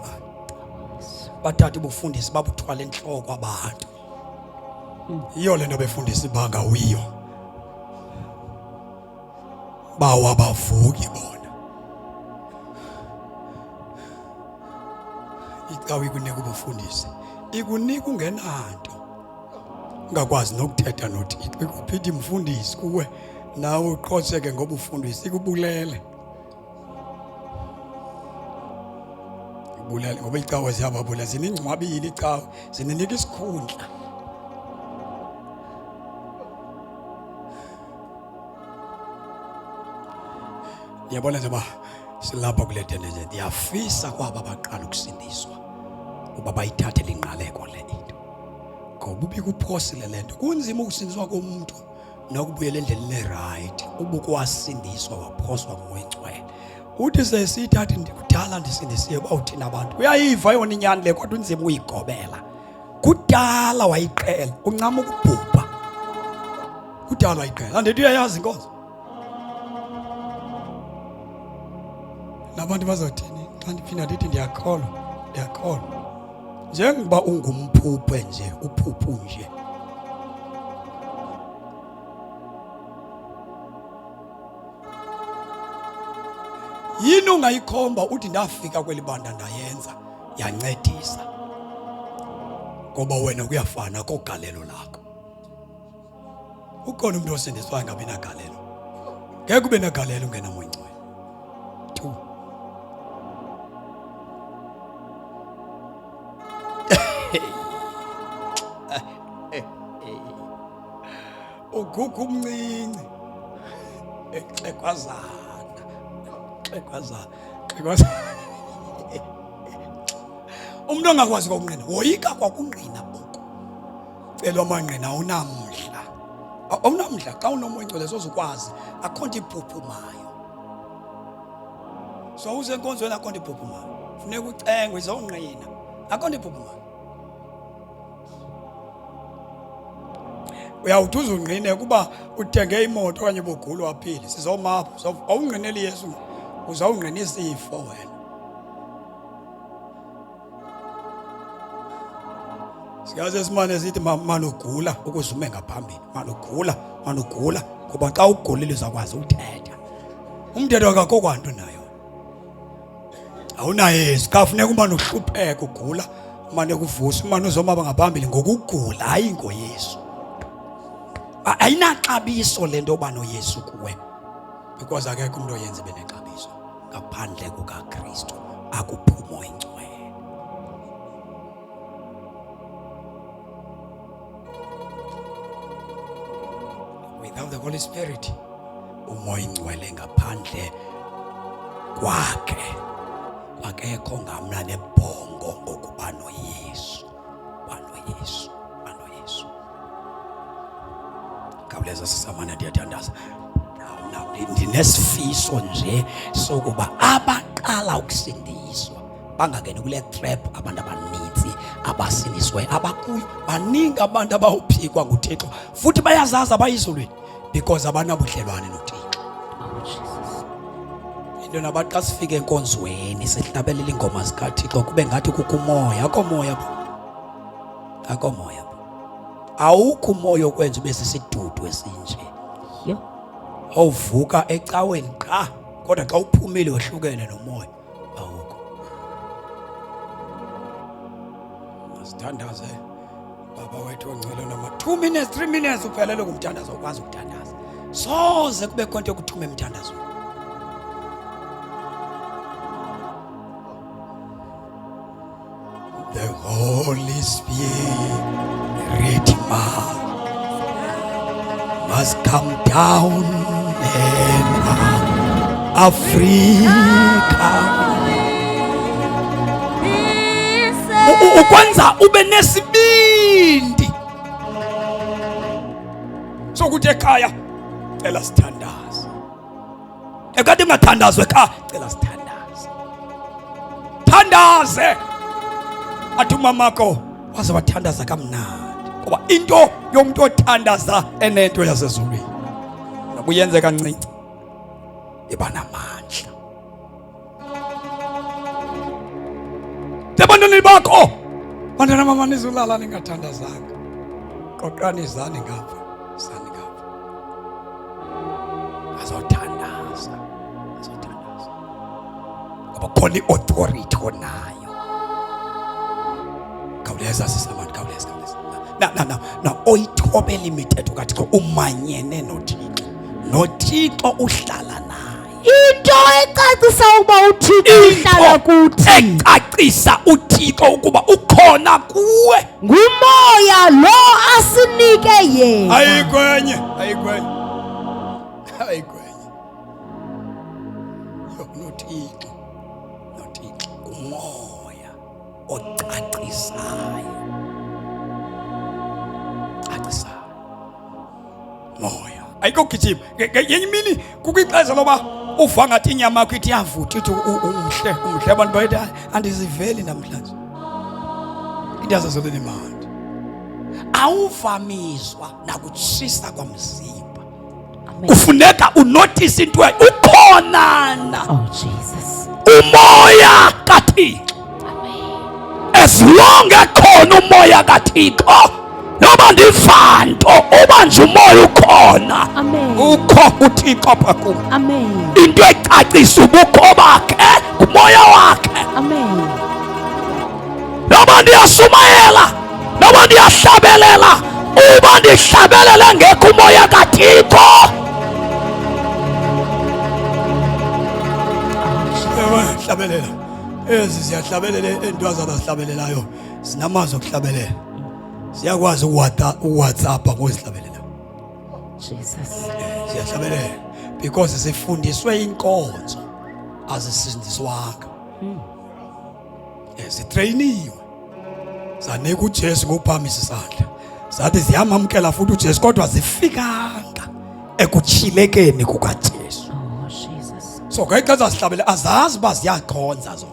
bathatha ubufundisi babuthwala entloko abantu. Iyo lento befundisi bangawiyo. Bawa bavuki bona. Icawe ikunika ubufundisi, ikunika ungenanto, ungakwazi nokuthetha noThixo. Ikuphithi umfundisi kuwe nawe uqhotseke ngoba ufundisi, ikubulele. Ibulele ngoba icawe ziyababula, ziningcwabile icawe, zininika isikhundla. Yabona nje ba silapha kule tende nje, ndiyafisa kwaba abaqala ukusindiswa uba bayithathe lingqaleko le into, ngoba ubikuphosile le nto. Kunzima ukusindiswa komuntu nokubuyela endleleni le-right ubukwasindiswa waphoswa ngumoya oyingcwele. Uthi sesithathi ndikudala ndisindisiwe bawuthina abantu. Uyayiva yona inyani le kodwa unzima uyigobela. Kudala wayiqela uncama ukubhubha, kudala wayiqela. Andithi uyayazi inkosi nabantu bazothini xa ndiphinda ndithi ndiyakholwa, ndiyakholwa. Njengoba ungumphuphe nje, uphuphu nje, yini ungayikhomba uthi ndafika kweli banda ndayenza yancedisa, ngoba wena kuyafana kogalelo lakho. Ukhona umuntu osindiswayo ngabi nagalelo? Ngeke ube nagalelo ungenamoya oyingcwele tu. Ugugu umncinci exekwazana, xekwazana. Umuntu ongakwazi kwakunqina woyika kwakunqina buko. Cela amanqina awunamdla, awunamdla. Xa unomoya oyingcwele sozukwazi, akho nto iphuphumayo, So usenkonzweni akhona iphupuma. Funeka ucengwe izonqina. Akhona iphupuma. Uyawuthi uzunqine kuba uthenge imoto okanye ubugula waphila. Sizomapha. Awunqineli Yesu. Uzawunqina isifo wena. Siyaze simane sithi manugula ukuzume ngaphambili. Manugula kuba xa ugulile uzakwazi ukuthetha. Umthetho akakho kwanto nayo. Awunaye sikafuneka uma nohlupheka ugula, manje kuvusa uma uzomaba ngaphambili ngokugula hayi ngoYesu. Ayinaxabiso lento oba noYesu kuwe. Because akekho umuntu oyenza benexabiso ngaphandle kukaKristu akuphumo ingcwele. Without the Holy Spirit, umoya ingcwele ngaphandle kwakhe akekho ngamla nebhongo ngokuba noYesu. BanoYesu. Kawuleza sisamana ndiyathandaza. Ndinesifiso nje sokuba abaqala ukusindiswa bangangeni kule trap abantu abaninzi abasindiswe abakuyo baningi abantu abawuphikwa nguThixo futhi bayazazi abayizulwini because abanabudlelwane noThixo. Into nabathi sifike enkonzweni sihlabelela ingoma zikaThixo kube ngathi kukumoya akomoya awukho umoya okwenza ube sisidudu esinje. Yo. Awuvuka ecaweni qha kodwa xa uphumile wehlukene nomoya awukho. Masithandaze baba wethu ongcwele noma 2 minutes 3 minutes uphelele kumthandazo ukwazi ukuthandaza. Soze kube konke ukuthuma emthandazo. The Holy Spirit must come down in Africa. Ukwenza ube nesibindi sokuthi ekhaya cela sithandaze. Ekade ungathandazwe ekhaya cela sithandaze. Thandaze. Athi umamakho waze wathandaza kamnandi ngoba into yomuntu othandaza enento yasezulwini nokuyenze kancinci iba namandla. Abantwana bakho bantwana mama nizulala ningathandazanga qoqani izani ngapha azothandaza ngoba khona i-authority onayo. Kawuleza sisamani kawuleza na oyithobela imithetho kaThixo umanyene noThixo uhlala naye. Into ecacisa ukuba uThixo uhlala kuthi. Ecacisa uThixo ukuba ukhona kuwe. Ngumoya lo asinike yena. Ayikwenye. noThixo umoya ocacisayo. Moya ayikho gijima yenye imini kukwixesha loba uva ngathi inyama yakho ithi yavutha ithi umhle abantu bayithi andiziveli namhlanje indaza zoleni manje awuvamizwa nakutshisa kwamzimba. Kufuneka unotice into ukhonana. Oh Jesus. Umoya kaThixo. As long ekhona umoya kaThixo noba ndivanto uba nje umoya ukhona. Amen. Ukho uThixo apha kuwe. Amen. Into ecacisa ubukho bakhe kumoya wakhe. Amen. Noba ndiyasumayela noba ndiyahlabelela uba ndihlabelele ngekho umoya kaThixo. Hlabelela ezi siyahlabelela entwazana sihlabelelayo sinamazwi okuhlabelela. Siyakwazi uWhatsApp ngozihlabelela. Jesus. Siyahlabelela because sifundiswe inkonzo azisindiswanga. Sitrainiwe. Sanika uJesu ngophamisa isandla. Zathi ziyamamkela futhi uJesu kodwa zifikanga ekutshilekeni kukaJesu. Oh Jesus. So ngexesha sihlabele azazi uba ziyaqonza zona,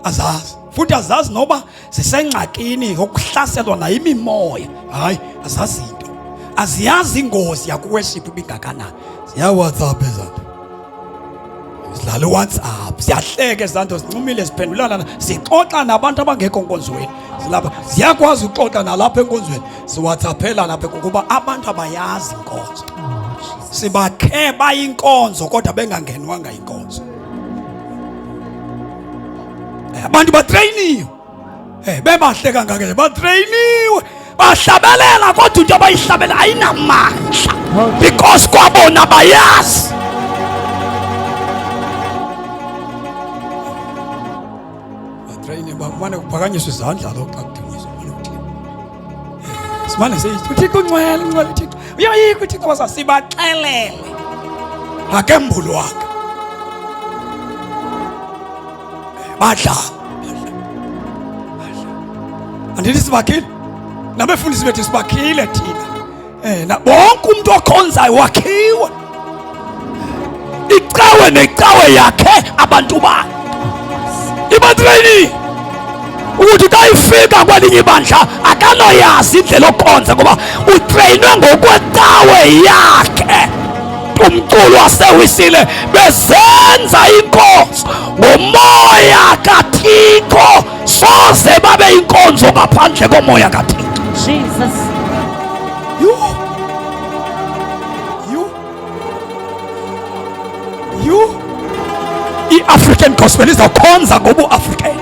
azazi futhi azazi noba zisengxakini yokuhlaselwa nayimimoya. Hayi, azazi into, aziyazi ingozi yakuworship ibingakanani. Ziya-WhatsApp ezanto, sidlala uWhatsApp, siyahleka ezanto, zincumile, siphendulana, sixoxa nabantu abangekho enkonzweni. Silapha ziyakwazi uxoxa nalapha enkonzweni, siWhatsappela lapha kuba abantu abayazi inkonzo. Sibakhe bayinkonzo kodwa bengangenwanga inkonzo. Abantu batrayiniwe, bebahle kangaka, batrayiniwe, bahlabelela kodwa into abayihlabela ayinamandla because kwabona bayazi. Batrayiniwe bamane kuphakanyiswa izandla lo xa kudunyiswa manje uThixo. Simane sithi uThixo ungcwele, ungcwele uThixo. Uyayika uThixo wasasibaxelele akembulwanga. Badla andithi sibakhile, nabefundisi bethu sibakhile thina. Na bonke umuntu okhonzayo wakhiwe, icawe necawe yakhe abantu bayo ibatrayini ukuthi xa ifika kwelinye ibandla akanoyazi indlela okhonza ngoba utrayinwe ngokwecawe yakhe. Umculo wasewisile bezenza inkonzo ngomoya kaThixo, soze babe inkonzo ngaphandle komoya kaThixo. Jesus. I-African gospel izawukhonza ngobu-African.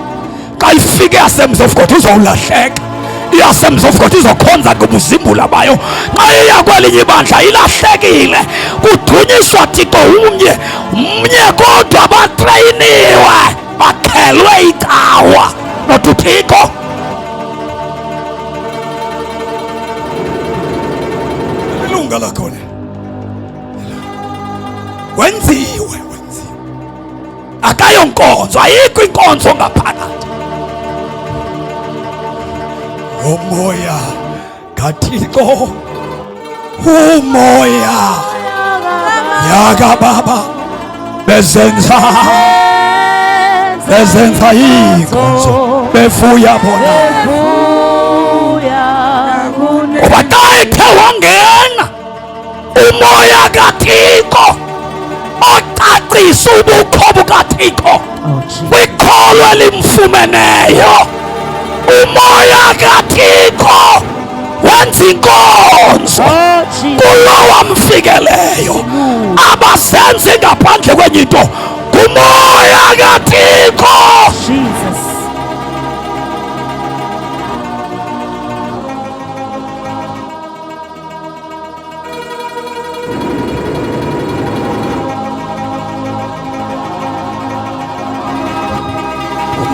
Xa ifike i-Assemblies of God uzawulahleka. I-Assemblies of God izokhonza ngobuzimbula bayo. Xa iya kwelinye ibandla ilahlekile, kudunyiswa Thixo umnye kodwa batrayiniwe, bakhelwe icawa nothi uThixo. Ilunga lakhona wenziwe, akayonkonzo, ayikho inkonzo ngaphakathi. Umoya kaThixo, umoya yakababa bezenza inkonzo, befuya bona. Ngoba xa ethe wangena umoya kaThixo ocacisa ubukho bukaThixo kwikholo elimfumeneyo, umoya kaThixo wenza inkonzo kulo wamfikeleyo. Abasenzi ngaphandle kwenye into kumoya kaThixo. Jesus.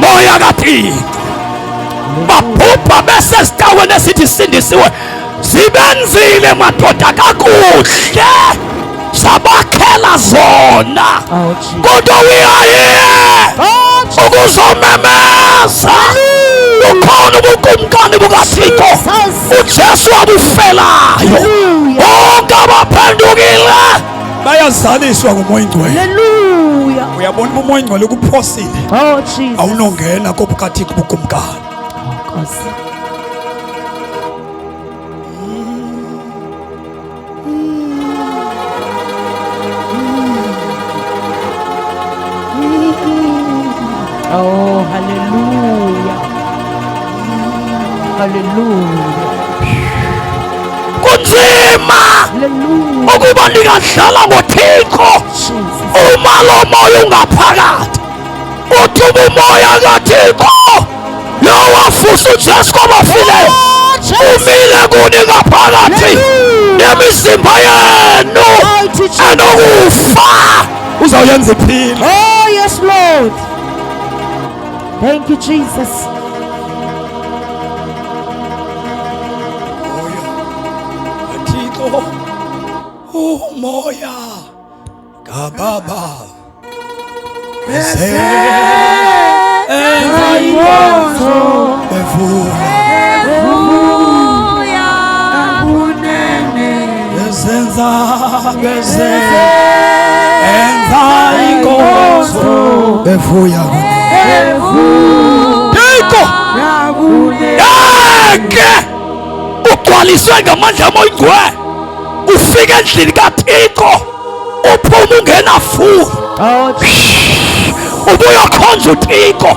Moya kaThixo baphupha besesitaweni esithi sindisiwe, zibenzile madoda kakuhle, zabakhela zona, kodwa uyaye ukuzomemeza ukhona ubukumkani bukaThixo, uJesu abufelayo. Bonke abaphendukile bayazaliswa ngumoya ingcwele. Hallelujah. Uyabona umoya ingcwele kuphosile, Jesus. awunongena kobukaThixo bukumkani. Oh, hallelujah. Hallelujah. Kunzima Hallelujah. ukuba ndingadlala ngoThixo uma lo moya ungaphakathi. Uthi umoya kaThixo lo wafusa uJesu kwabafileyo umile kuni ngaphakathi, nemizimba yenu enokufa uzawuyenza iphile. Oh, yes, Lord. Thank you, Jesus. Thixo umoya kababa bezenza inkonzo bevuya Thixo yeke ugcwaliswe ngamandla amoyingcwele ufike endlini kaThixo uphuma ungena futhi ubuyokhonza uThixo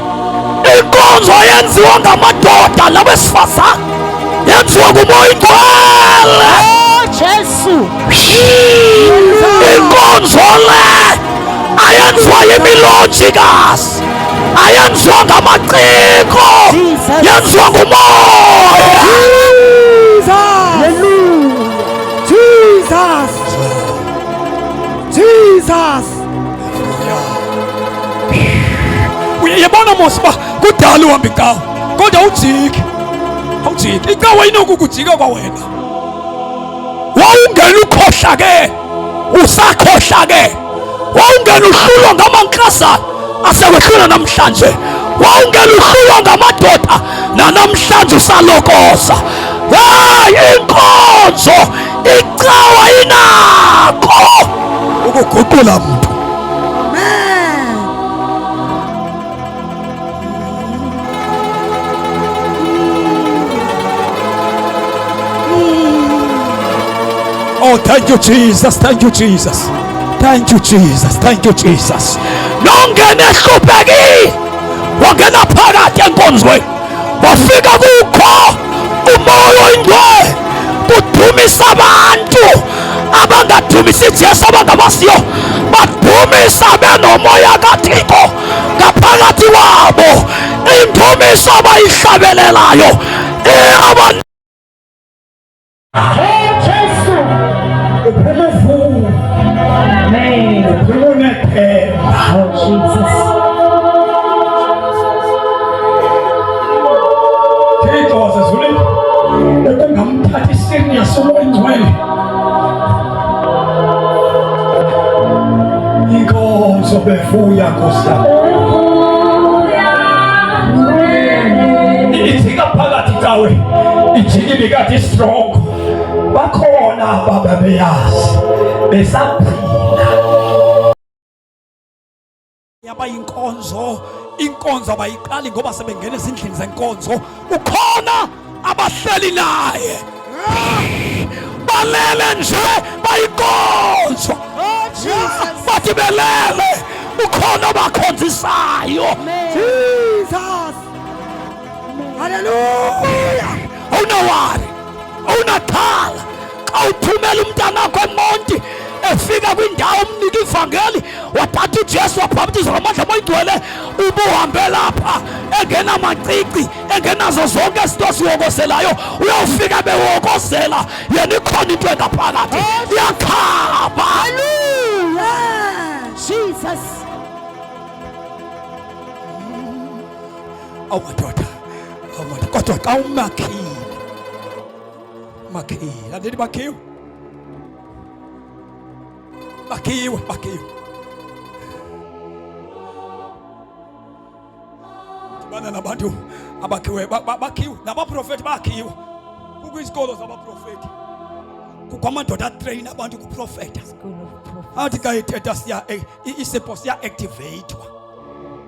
inkonzo yenziwa ngamadoda labesifazane yenziwa kumoyingcwele Jesu inkonzo le ayenziwa yimilonjikazi ayenziwa ngamaciko yenziwa ngumoya Jesus. uyabona mos uba kudala uhamba icawa kodwa awujiki icawa inokukujika kwawena wawungena ukhohlakele usakhohlakele wawungena uhlulwa ngamankazana asewehlula namhlanje wawungena uhlulwa ngamadoda nanamhlanje usalokoza inkonzo icawa inakho ukuguqula mntu Oh, thank you, Jesus. Thank you, Jesus. Thank you, Jesus. Thank you, Jesus. Nongene hluphekile wangena phakathi enkonzweni wafika kukho umoya oyingcwele kudumisa abantu abangadumisi Jesu abangabasiyo badumisa benomoya kaThixo ngaphakathi wabo indumiso abayihlabelelayo inkonzo bevuya Nkosi ijika phakathi kawe ijika ibikathi strong bakhona ababeyazi besaphila yaba inkonzo abayiqali ngoba sebengena ezindlini zenkonzo ukhona abahleli naye balele nje bayinkonzo bathi belele ukhona abakhonzisayo Jesus. Hallelujah. awunawari awunakhala xa uphumela umntanakho emonti efika kwindawo umnika ivangeli wathatha uJesu wabhaptizwa ngamandla amoyingcwele ubuhambe lapha engena macici engenazo zonke izinto siwokoselayo uyawufika bewokozela yena ikhona into engaphakathi iyakhaba. Hallelujah. Jesus. Madoda kodwa xa umakhile andithi bakhiwe dibana nabantu abakhiwe bakhiwe nabaprofethi bakhiwe kukho izikolo zabaprofethi kukho amadoda atreyina abantu kuprofetha athi xa ithetha isipho siya-activatwa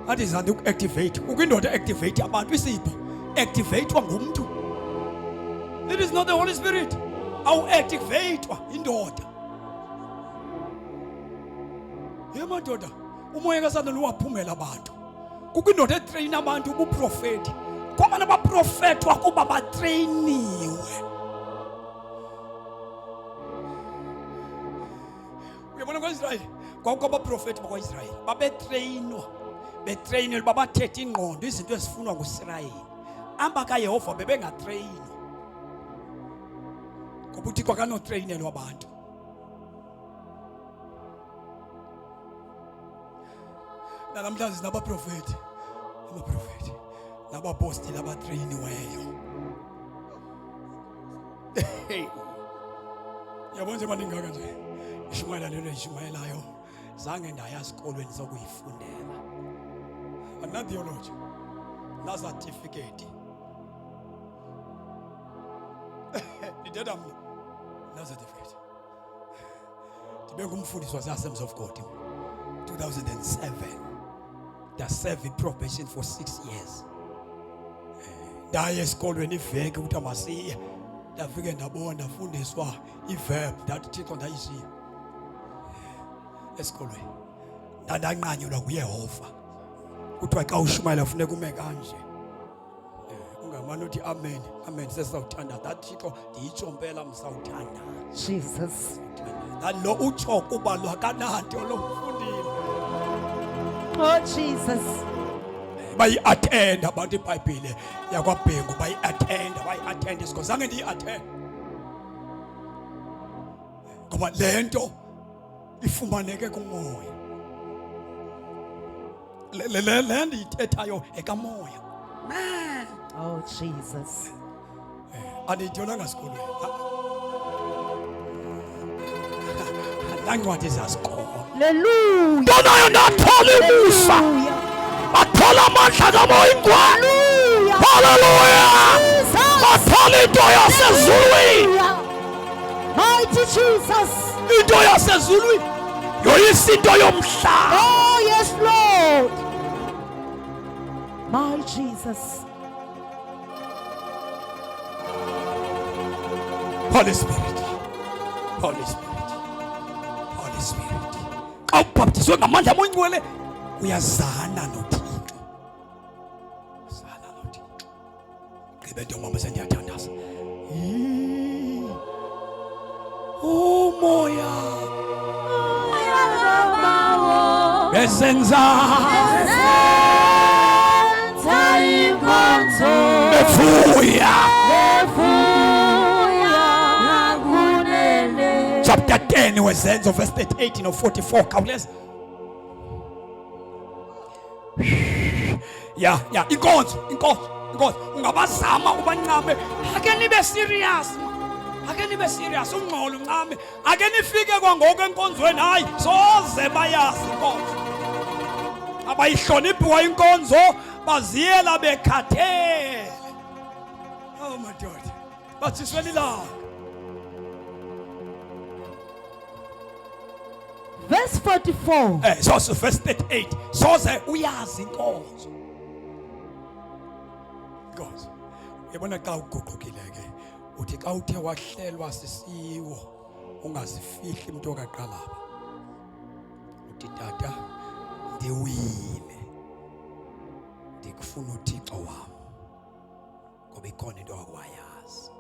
athi zandi uku-activate kukho indoda activate abantu isipho activatwa ngumntu. It is not the Holy Spirit. Awu-activatwa indoda madoda umoya kaSathane uwaphumela abantu kukho indoda etreyina abantu ubuprofethi kwabana baprofethwa kuba batreyiniwe. Uyabona kwa-Israyeli kwakukho abaprofethi bakwa-Israyeli betreyinwa babathetha ingqondo izinto ezifunwa nguIsrayeli amba kaYehova bebengatreyinwa ngoba uThixo akanotreyinelwa abantu. Namhlanje sinabaprofethi nabapostile abatreyiniweyo. Yabona nje maningaka nje ishumayela lelo ishumayelayo zange ndaya esikolweni sokuyifundela ana theology na certificate ndithetha mna na certificate ndibe ngumfundisi wase Assemblies of God 2007 ndaserve iprobation for 6 years. Ndaye esikolweni iveki ukuthi amasiye, ndafike ndabona ndafundiswa iverb ndathi Thixo ndayishiya esikolweni. Ndanqanyulwa nguYehova kuthiwa xa ushumayela funeka ume kanje. Ungamane uthi amen, amen sesawuthanda ndathi Thixo ndiyitshompela msawuthanda Jesus. lo utsho kuba lwakananto lo ufundile. Oh, Jesus. Bayi-attend abantu iBhayibhile yakwaBhengu, bayi-attend isikolo. Zange ndiyi-attend ngoba le nto ifumaneke kumoya. Le ndiyithethayo ekamoya. Oh, Jesus. Andiyityolanga esikolweni. Nancwadi zasikolo. Hallelujah. Ntonayo ndathola ibusa. Hallelujah. Bathola amandla kamoya ingwane. Hallelujah. Hallelujah. Jesus. Bathola into yasezulwini. Hallelujah. Mighty Jesus. Into yasezulwini yoyisa into yomhlaba. Oh, yes, Lord. My Jesus. Holy Spirit. Holy Spirit. Holy Spirit. Xa ubhaptizwe ngamandla amoyingcwele uyazana noThixo. Uzana noThixo. Gqibe nto mama sendiyathandaza. Umoya besenza befuya. Chapter 10 wezenzo verse 38 no 44 khawuleza. Ya inkonzo ungabazama ubancame ake nibe serious. Ake nibe serious ungqolo uncame. Ake nifike kwangoku enkonzweni hayi soze bayazi inkonzo. Abayihloniphiwa inkonzo baziyela bekhathele. Oh madoda. Bathisweni la. Verse 44. So verse 38 soze uyazi inkonzo. Inkonzo. Uyabona xa uguqukile ke uthi xa uthe wahlelwa sisiwo ungazifihli into kaqalaba. Uthi tata ndiwile ndikufuna uThixo wami ngoba ikhona into akwayazi.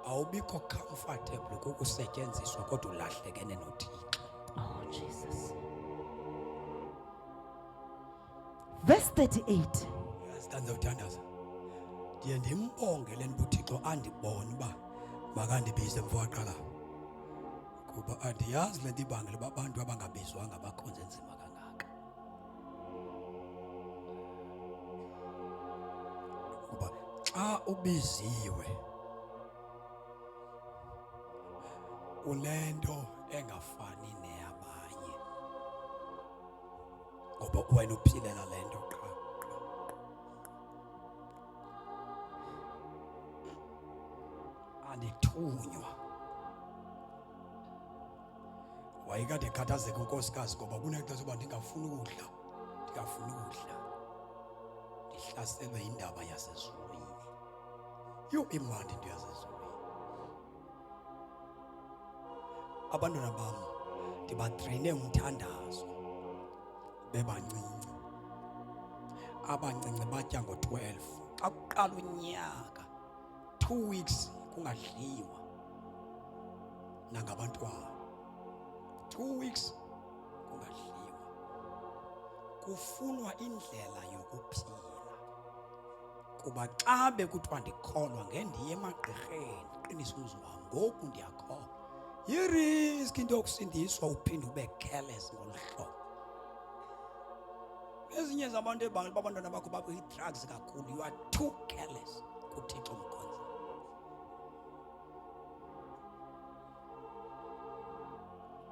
Awubikho comfortable ukusetyenziswa kodwa ulahlekene noThixo. Oh, Jesus. Verse 38. Yazitanza uthandaza. Ndiye ndimbonge le nto uThixo andibona uba makandibize mfowaqala. Kuba andiyazi le nto ibangela uba abantu abangabizwanga bakhonze nzima kangaka. Kuba xa ubiziwe unento engafani neyabanye ngoba wena uphilela le nto qha. Andithunywa wayekade ekhathazeka unkosikazi ngoba kunexesha uba ndingafuni ukudla ndihlaselwe yindaba yasezulwini. Yo imandi into yasezulwini. Abantwana bam ndibatrayine umthandazo bebancinci. Abancinci batya ngo-12. Xa kuqala unyaka 2 weeks kungadliwa nangabantwana. 2 weeks kungadliwa. Kufunwa indlela yokuphila. Kuba xa bekuthiwa ndikholwa ngendiye emagqirheni qinisa umzi wam ngoku ndiyakholwa. Yirisk into yokusindiswa uphinde ube careless ngolu hlobo. Ezinye zabantu ebangela abantwana bakho bakho i-drugs kakhulu. You are too careless kuThixo mkhonza.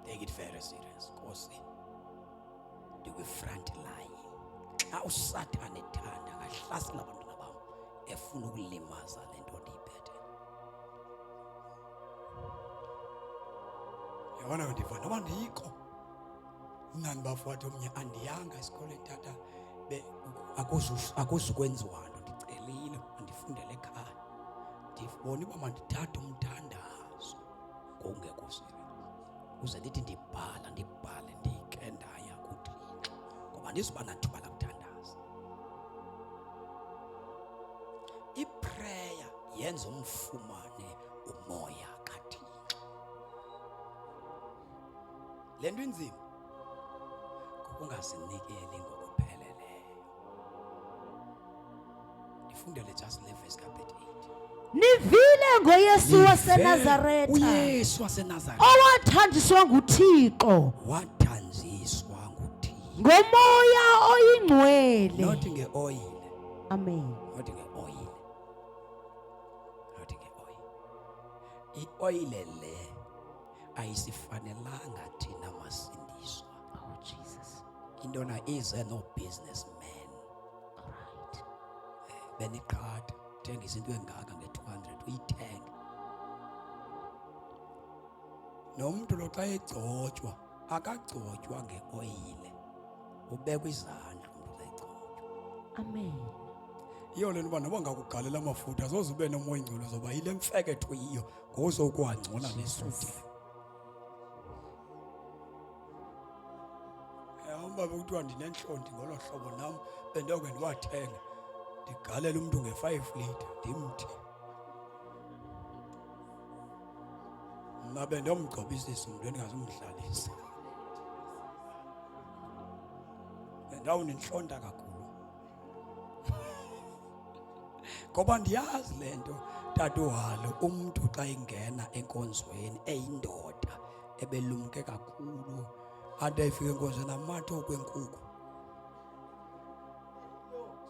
Take it very serious. Nkosi. Ndikwi-front line. Xa uSathane ethanda ngahlasela abantwana bam efuna ukulimaza le nto ndiyiphethe. yabona ndiva noba ndikho nani bafowethu omnye andiyanga esikoleni tata akuzukwenziwa nto ndicelile mandifundele ekhaya ndibona uba mandithathe umthandazo ngokungekho serious uze ndithi ndibhale ndike ndaya kuThixo ngoba ndizoba nathuba lakuthandaza. Iprayer yenza umfumane umoya kaThixo. Le nto inzima kungazinikeli ngokupheleleyo. Ndifundele just le verse ka-38. Nivile ngoYesu waseNazaretha. uYesu waseNazaretha owathanjiswa nguThixo wathanjiswa nguThixo. ngomoya oyingcwele. Not nge-oyile. Amen. Not nge-oyile. Not nge-oyile. I-oyile le ayisifanelanga thina masindiswa. Oh Jesus. Intona ize no businessman. All right. Beniqhatha thengisa into engaka nge-200 uyithenge. Nomuntu lo xa egcotshwa akagcotywa nge-oyile ubekwa izandla umuntu xa egcotshwa. Amen. Yiyo le nto uba noba ngakugalela amafutha azoze ube nomoya ingcwele zoba yile mfeketho yiyo ngozokuwangcola nesuthi. Hamba bekuthiwa ndinentlonti ngolo hlobo nam bendawuke ndiwathenga ndigalela umntu nge-5 litre ndimthi. Mna bendomgqobisisa umntu endingazumdlalisa. Bendawunintlonta kakhulu. Ngoba ndiyazi le nto tatuhalo umntu xa ingena enkonzweni eyindoda ebelumke kakhulu ade efike enkonzweni amathe okwenkukhu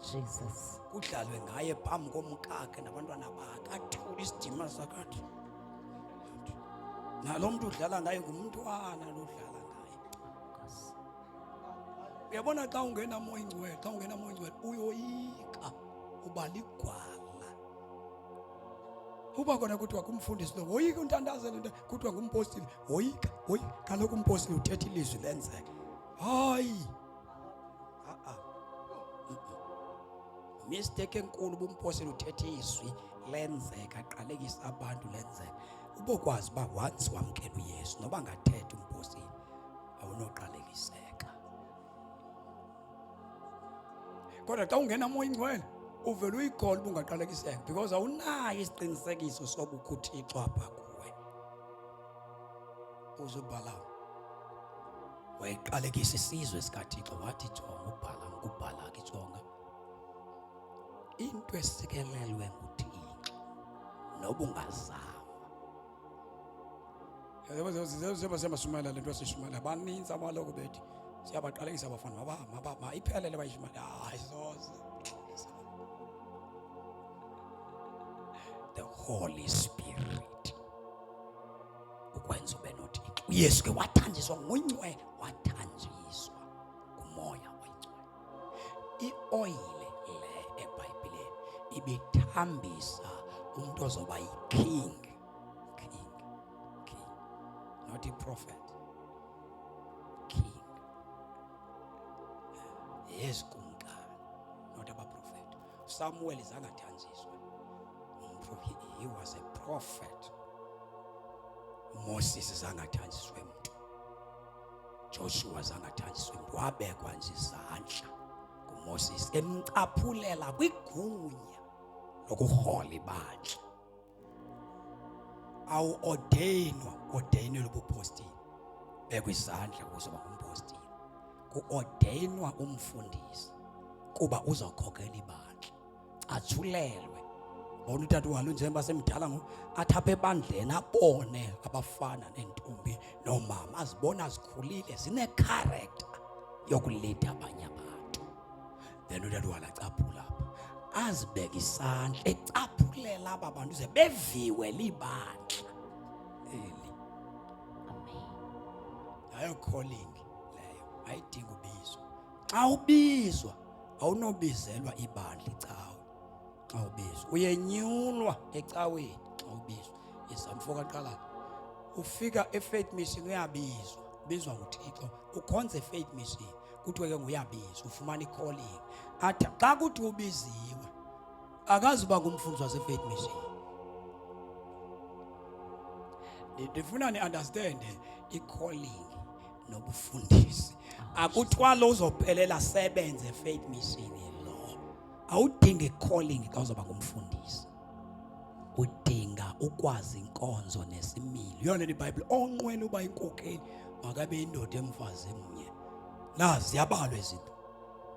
Jesus. kudlalwe ngaye phambi komkakhe nabantwana bakhe athule isidima sakathi nalo mntu udlala ngaye ngumntwana lo udlala ngaye. Uyabona xa ungena moya ingcwele uyoyika uba ligwala. Uba kona kuthiwa kumfundisi lo woyika untandazela into kuthiwa ngumpostile woyika kaloku umpostile uthetha ilizwi lenzeke. Hayi mistake enkulu bumpostile uthetha izwi lenzeka aqalekisa abantu lenzeka. Ubokwazi uba once wamkela uYesu noba ngathetha umpostile awunoqalekiseka. Kodwa xa ungena moya ingcwele uvele uyigole ubungaqalekiseka because awunayo isiqinisekiso sobukho uThixo apha kuwe. Uzubhalamu wayeqalekisa isizwe sikaThixo wathi jonga uBhalamu kuBhalaki jonga into esikelelwe nguThixo nobungazama. Yebo siyabashumayela le nto sishumayela baninzi abaloko bethi siyabaqalekisa abafana maba iphelele bayishumayela hayi soze. The Holy Spirit ukwenza ube noThixo. uYesu ke wathanjiswa ngoyingcwele wathanjiswa kumoya oyingcwele. I-oyile le eBhayibhelini ibithambisa umuntu ozoba yi-king not a prophet. King. Yes, kumkani not abaprofeti. Samuel izangathanjiswa. He was a prophet. Moses izangathanjiswa umuntu. Joshua zangathanjiswa umuntu wabekwa nje izandla kuMoses emcaphulela kwigunya lokuhola ibandla. Ordainwe ubupostile bekwizandla kuzoba ngumpostile. Ku-ordainwa umfundisi kuba uzokhokhela ibandla athulelwe. Bona utata walo njengoba semdala athi apha ebandleni abone abafana nentombi nomama azibona zikhulile zine-character yokulida abanye abantu. Then utata walo acaphula apha azibeka isandla ecaphulela aba bantu ze beviwe libandla eli. Amen. Hayo calling leyo ayidinga ubizwa. Xa ubizwa awunobizelwa ibandla icawe. Xa ubizwa uyenyulwa ecaweni xa ubizwa. Izamfoka qala ufika efaith mission uyabizwa, bizwa nguThixo, ukhonze efaith mission, kuthiwe ke nguyabizwa, ufumana i-calling. Athi xa kuthi ubiziwe akazi uba ngumfundisi wasefaith mission. Ndifuna ni-understand i-calling nobufundisi. Akuthiwa lo uzophelela sebenze efaith mission lo. Awudingi i-calling xa uzawuba ngumfundisi. Udinga ukwazi inkonzo nesimilo. Yona iBhayibhile onqwele uba inkokheli makabe indoda emfazi emnye. Nazi yabalwa izinto.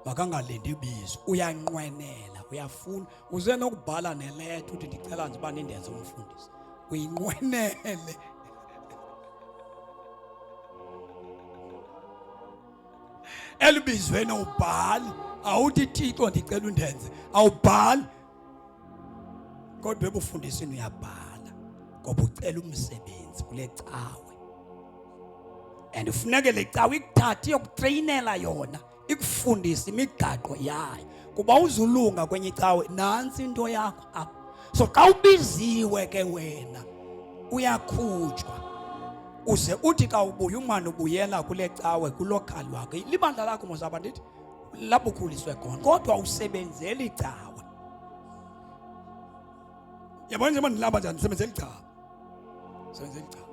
Makangalindi ibizo, uyanqwenela, uyafuna, uze nokubhala neletha uthi ndicela nje uba nindenze umfundisi. Uyinqwenele. Elibizweni awubhali, awuthi Thixo ndicela undenze, awubhali. Kodwa ebufundisini uyabhala ngoba ucela umsebenzi kule cawe. And ufuneke le cawe ikuthathe yokutrainela yona, ikufundisa imigaqo yayo. Kuba uzulunga kwenye cawe nansi into yakho apha. So xa ubiziwe ke wena uyakhutshwa. Uze uthi xa ubuya umane ubuyela kule cawe kulokhali wakho. Libandla lakho mozaba ndithi lapho ukhuliswe khona. Kodwa usebenzele icawe. Yabona nje mandilamba njani sebenzele icawe. Sebenzele icawe.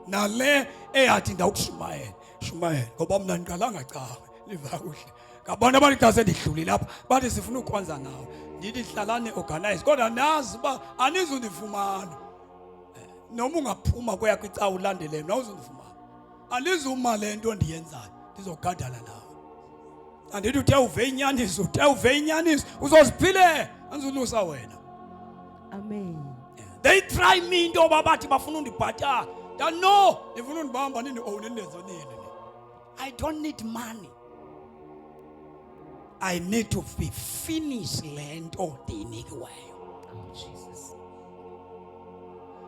Nale eyathi ndawukushumayela, shumayela ngoba mina ndiqalanga cawe. Liva kuhle. Ngabona abantu xa sendidlulile lapha bathi sifuna ukukhonza nawe. Ndithi hlalane organize kodwa nazi uba anizundifumana. Noma ungaphuma kwaya kwicawe ulandele mina awuzundifumana. Alizuma lento ndiyenzayo ndizogadala nawe. Andithi uthe uve inyaniso, uzoziphile anzulusa wena. Amen. They try me into babathi bafuna undibhatala. No, ndifuna undibamba nini own nenzo nini. I don't need money. I need to be finished lento ndinikiweyo. Oh Jesus.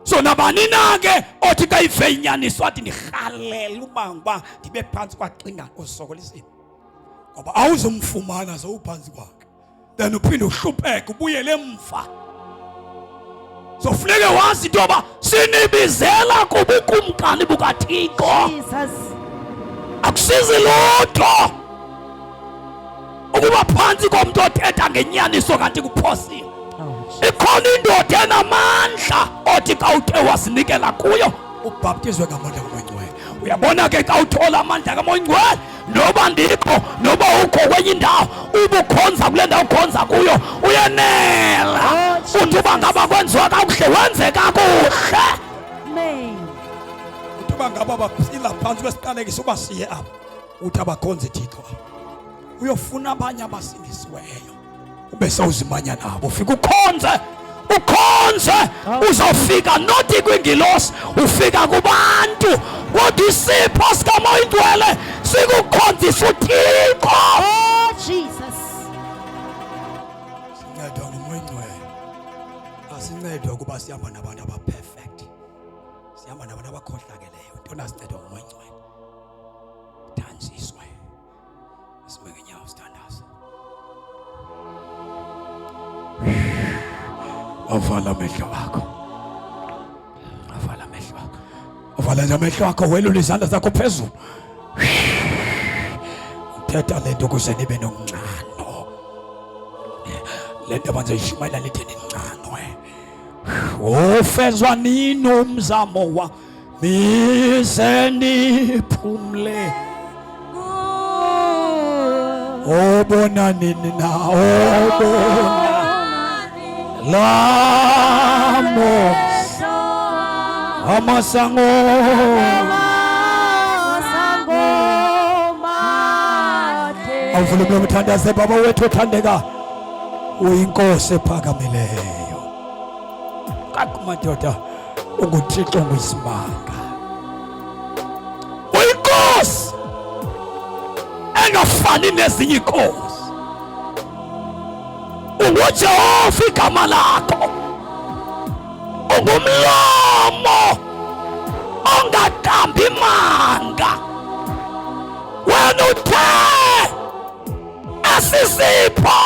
So nabani na ke othi ka ive inyaniso athi ndirhalela uba ndibe phansi kwaxingana usokolisini. Ngoba awuzumfumana sowuphansi kwakhe. Then uphinde uhlupheke ubuyele emva. So funeke wazi into yoba sinibizela kubukumkani bukaThixo. Jesus. Akusizi lutho ukuba phansi komntu othetha ngenyaniso kanti kuphosile. Ikhona indoda enamandla othi xa uthe wasinikela kuyo ubhaptizwe ngamandla kaMoya. Uyabona ke xa uthola amandla kaMoya noba ndikho noba ukho kwenye indawo ubukhonza kule ndawo ukhonza kuyo uyenela. Uthi uba ngaba kwenziwa kakuhle wenze kakuhle. Amen. Uthi uba ngaba baphila phansi kwesiqalekiso uba siye apha uthi abakhonze Thixo uyofuna abanye abasindisiweyo ube sawuzimanya nabo ufika ukhonze uzofika not kwingilosi ufika kubantu kodwa isipho sikaMoya Ingcwele sikukhonzisa uThixo. Oh Jesus. Sincedwa nguMoya Ingcwele. Asincedwa kuba sihamba nabantu abaperfect. Sihamba nabantu abakhohlakeleyo. Ntona sincedwa nguMoya Ingcwele. Thanjiswe. Simeke nyawo standards. Avala amehlo akho. Avala amehlo akho. Avala nje amehlo akho welule izandla zakho phezulu. Uthetha lento ukuze nibe nomncano. Lento manje ishumayela lithi nincano. Ofezwa nini umzamo wa mise niphumle. Obona nini na obona lamo amasango awuvule mthandaze baba wethu othandeka uyinkosi ephakamileyo kakumadoda unguThixo nguyisimanga uyinkosi engafani nezinye inkosi unguJehova igama lakho ungumlomo ongadambi manga wena uthe asisipho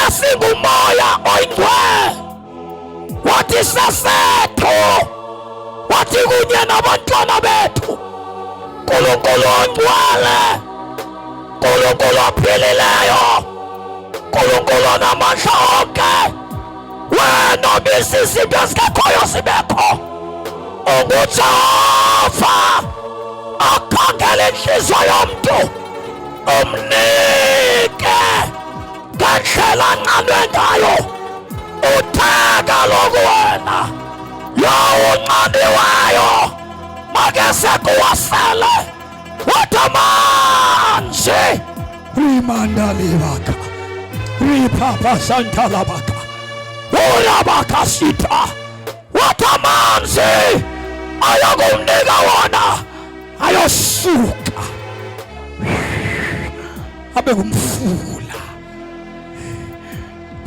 asinguMoya Oyingcwele wathi sasethu wathi nathi kunye nabantwana bethu. Nkulunkulu ongcwele, Nkulunkulu ophilileyo, Nkulunkulu onamandla onke, wena obisa izinto ezingekhoyo zibekho. UnguJehova akhangela inhliziyo yomntu, umnike ngendlela anqandwe ngayo. Utheka lokhu wena lowo unqandiweyo makese kuwasele watamanzi. Rimandalibaka, Ripapa Santalabaka, Ulabaka sita watamanzi ayakunika wona ayosuka abe ngumfula.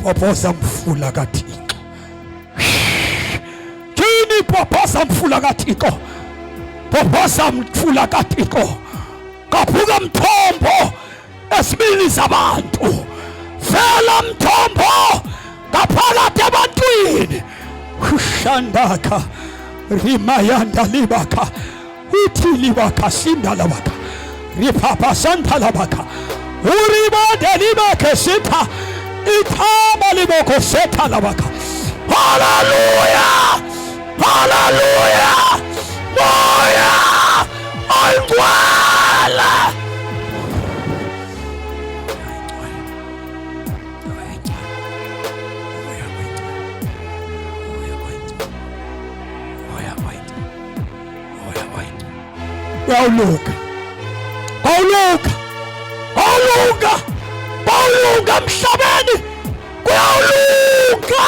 Popoza mfula kaThixo. Kini popoza mfula kaThixo, popoza mfula kaThixo. Kaphuka mthombo esibili zabantu, vela mthombo ngaphakathi ebantwini. Shandaka, Rimayanda Libaka, Utilibaka Sindalabaka, Ripapa Santalabaka, Uribanda Libaka Sita, Itama Liboko Seta Labaka. Hallelujah! Hallelujah! Moya ongcwele. Uyawuluka, Bawuluka emhlabeni, kuyawuluka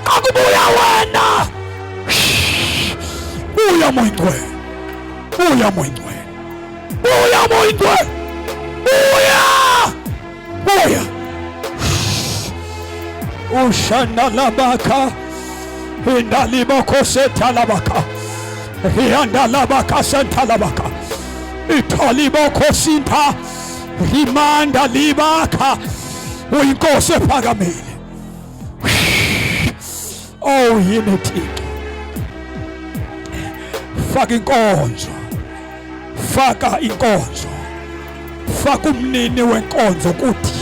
akubuya wena. buya moyingcwele, buya moyingcwele, Buya moyingcwele, buya. Ushandalabaka, Indaliboko Setalabaka, Riandalabaka Santalabaka, Italiboko Sinta, Rimanda Libaka, Uyinkosi ephakamile. Oh yini Thixo, faka inkonzo, faka inkonzo, faka umnini wenkonzo kuthi,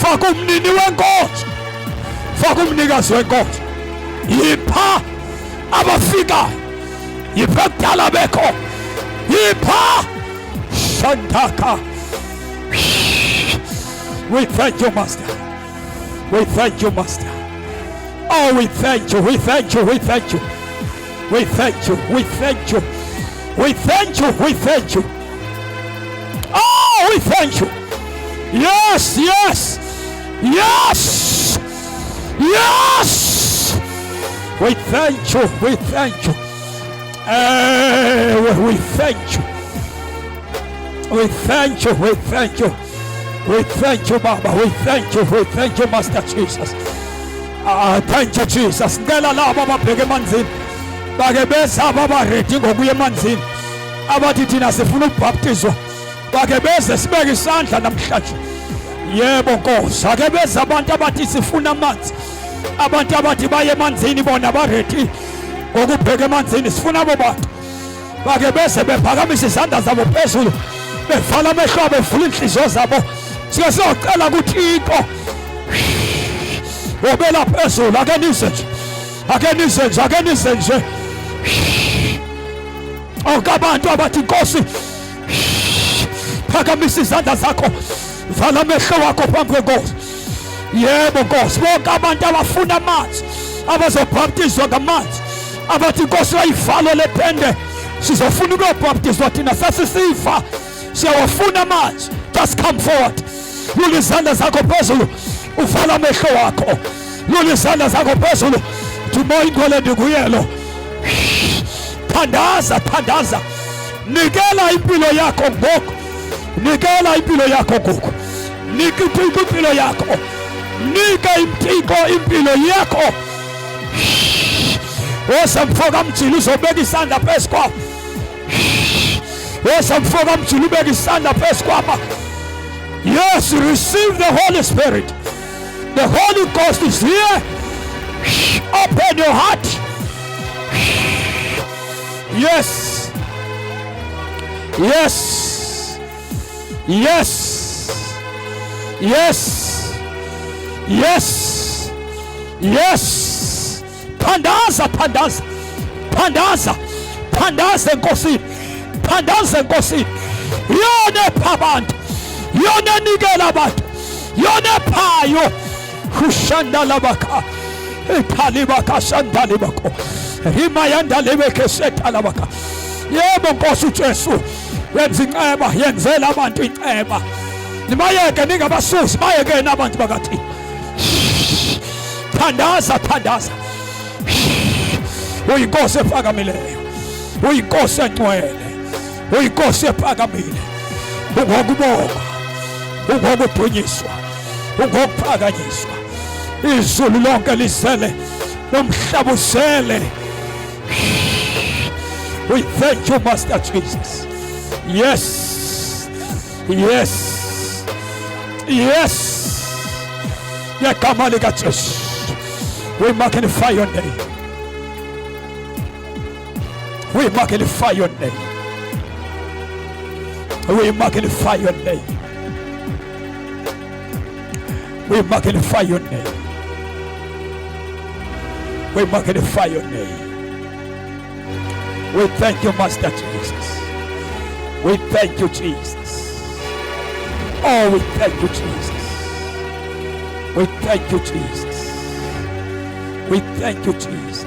faka umnini wenkonzo, faka umnikazi wenkonzo. Yipha abafikayo, yipha kudala bekho, yipha Shantaka. We thank you, Master. We thank you, Master. Oh, we thank you, we thank you, we thank you. We thank you, we thank you. We thank you, we thank you. Oh, we thank you. Yes, yes, yes, yes. We thank you, we thank you. We thank you. We thank you, we thank you. We thank you, Baba. We thank you, Master Jesus. Thank you, Jesus. Ngela laba babheke emanzini. Bake beza baba ready ngokuya emanzini. Abathi thina sifuna ukubhaptizwa. Bake beze sibeke isandla namhlanje. Yebo Nkosi. Ake beza abantu abathi sifuna amanzi. Abantu abathi baye emanzini bona ba ready ngokubheka emanzini. Sifuna abo bantu. Bake beze bephakamisa izandla zabo phezulu. Bevala amehlo abo, bevula inhliziyo zabo. Sike siyocela kuThixo. Wobela phezulu, ake nize nje. Ake nize nje, ake nize nje. Okabantu abathi Nkosi, phakamisa izandla zakho. Vala amehlo wakho phambi kweNkosi. Yebo Nkosi, bonke abantu abafuna amanzi, abazobhaptizwa ngamanzi, abathi Nkosi ayivalo letende, sizofuna ukubhaptizwa thina sasisifa. Siyawafuna amanzi. Just come forward. Lula izandla zakho phezulu, uvala amehlo wakho. Lula izandla zakho phezulu, umoya ingcwele ndikuyelo. Thandaza, thandaza. Nikela impilo yakho ngoku. Nikela impilo yakho ngoku. Nika uThixo impilo yakho. Nika uThixo impilo yakho. Osamfoka mjili uzobeka isandla phezu kwakho. Osamfoka mjili ubeka isandla phezu kwakho. Yes, receive the Holy Spirit. The Holy Ghost is here. Open your heart. Yes. Yes. Yes. Yes. Yes. Phandaza, phandaza. Phandaza. Phandaza enkosini. Phandaza enkosini. Yona epha abantu. Yona enikela abantu. Yona ephayo. Ushandalabaka. Etalibaka shandalibako. Rimayandalibeke setalabaka. Yebo Nkosi uJesu. Yenza inceba, yenzela abantu inceba. Nibayeke ningabasusi, bayeke nabantu bakathi. Phandaza, phandaza. Uyinkosi ephakamileyo. Uyinkosi engcwele. Uyinkosi ephakamile. Ungokubonga. Ungokudunyiswa. Ungokuphakanyiswa. Izulu lonke lisele. Nomhlaba usele. We thank you, Master Jesus. Yes. Yes. Yes. Yegama likaJesu. We magnify your name. We magnify your name. We magnify your name. We magnify your name. We magnify your name. We thank you, Master Jesus. We thank you, Jesus. Oh, we thank you, Jesus. We thank you, Jesus. We thank you, Jesus.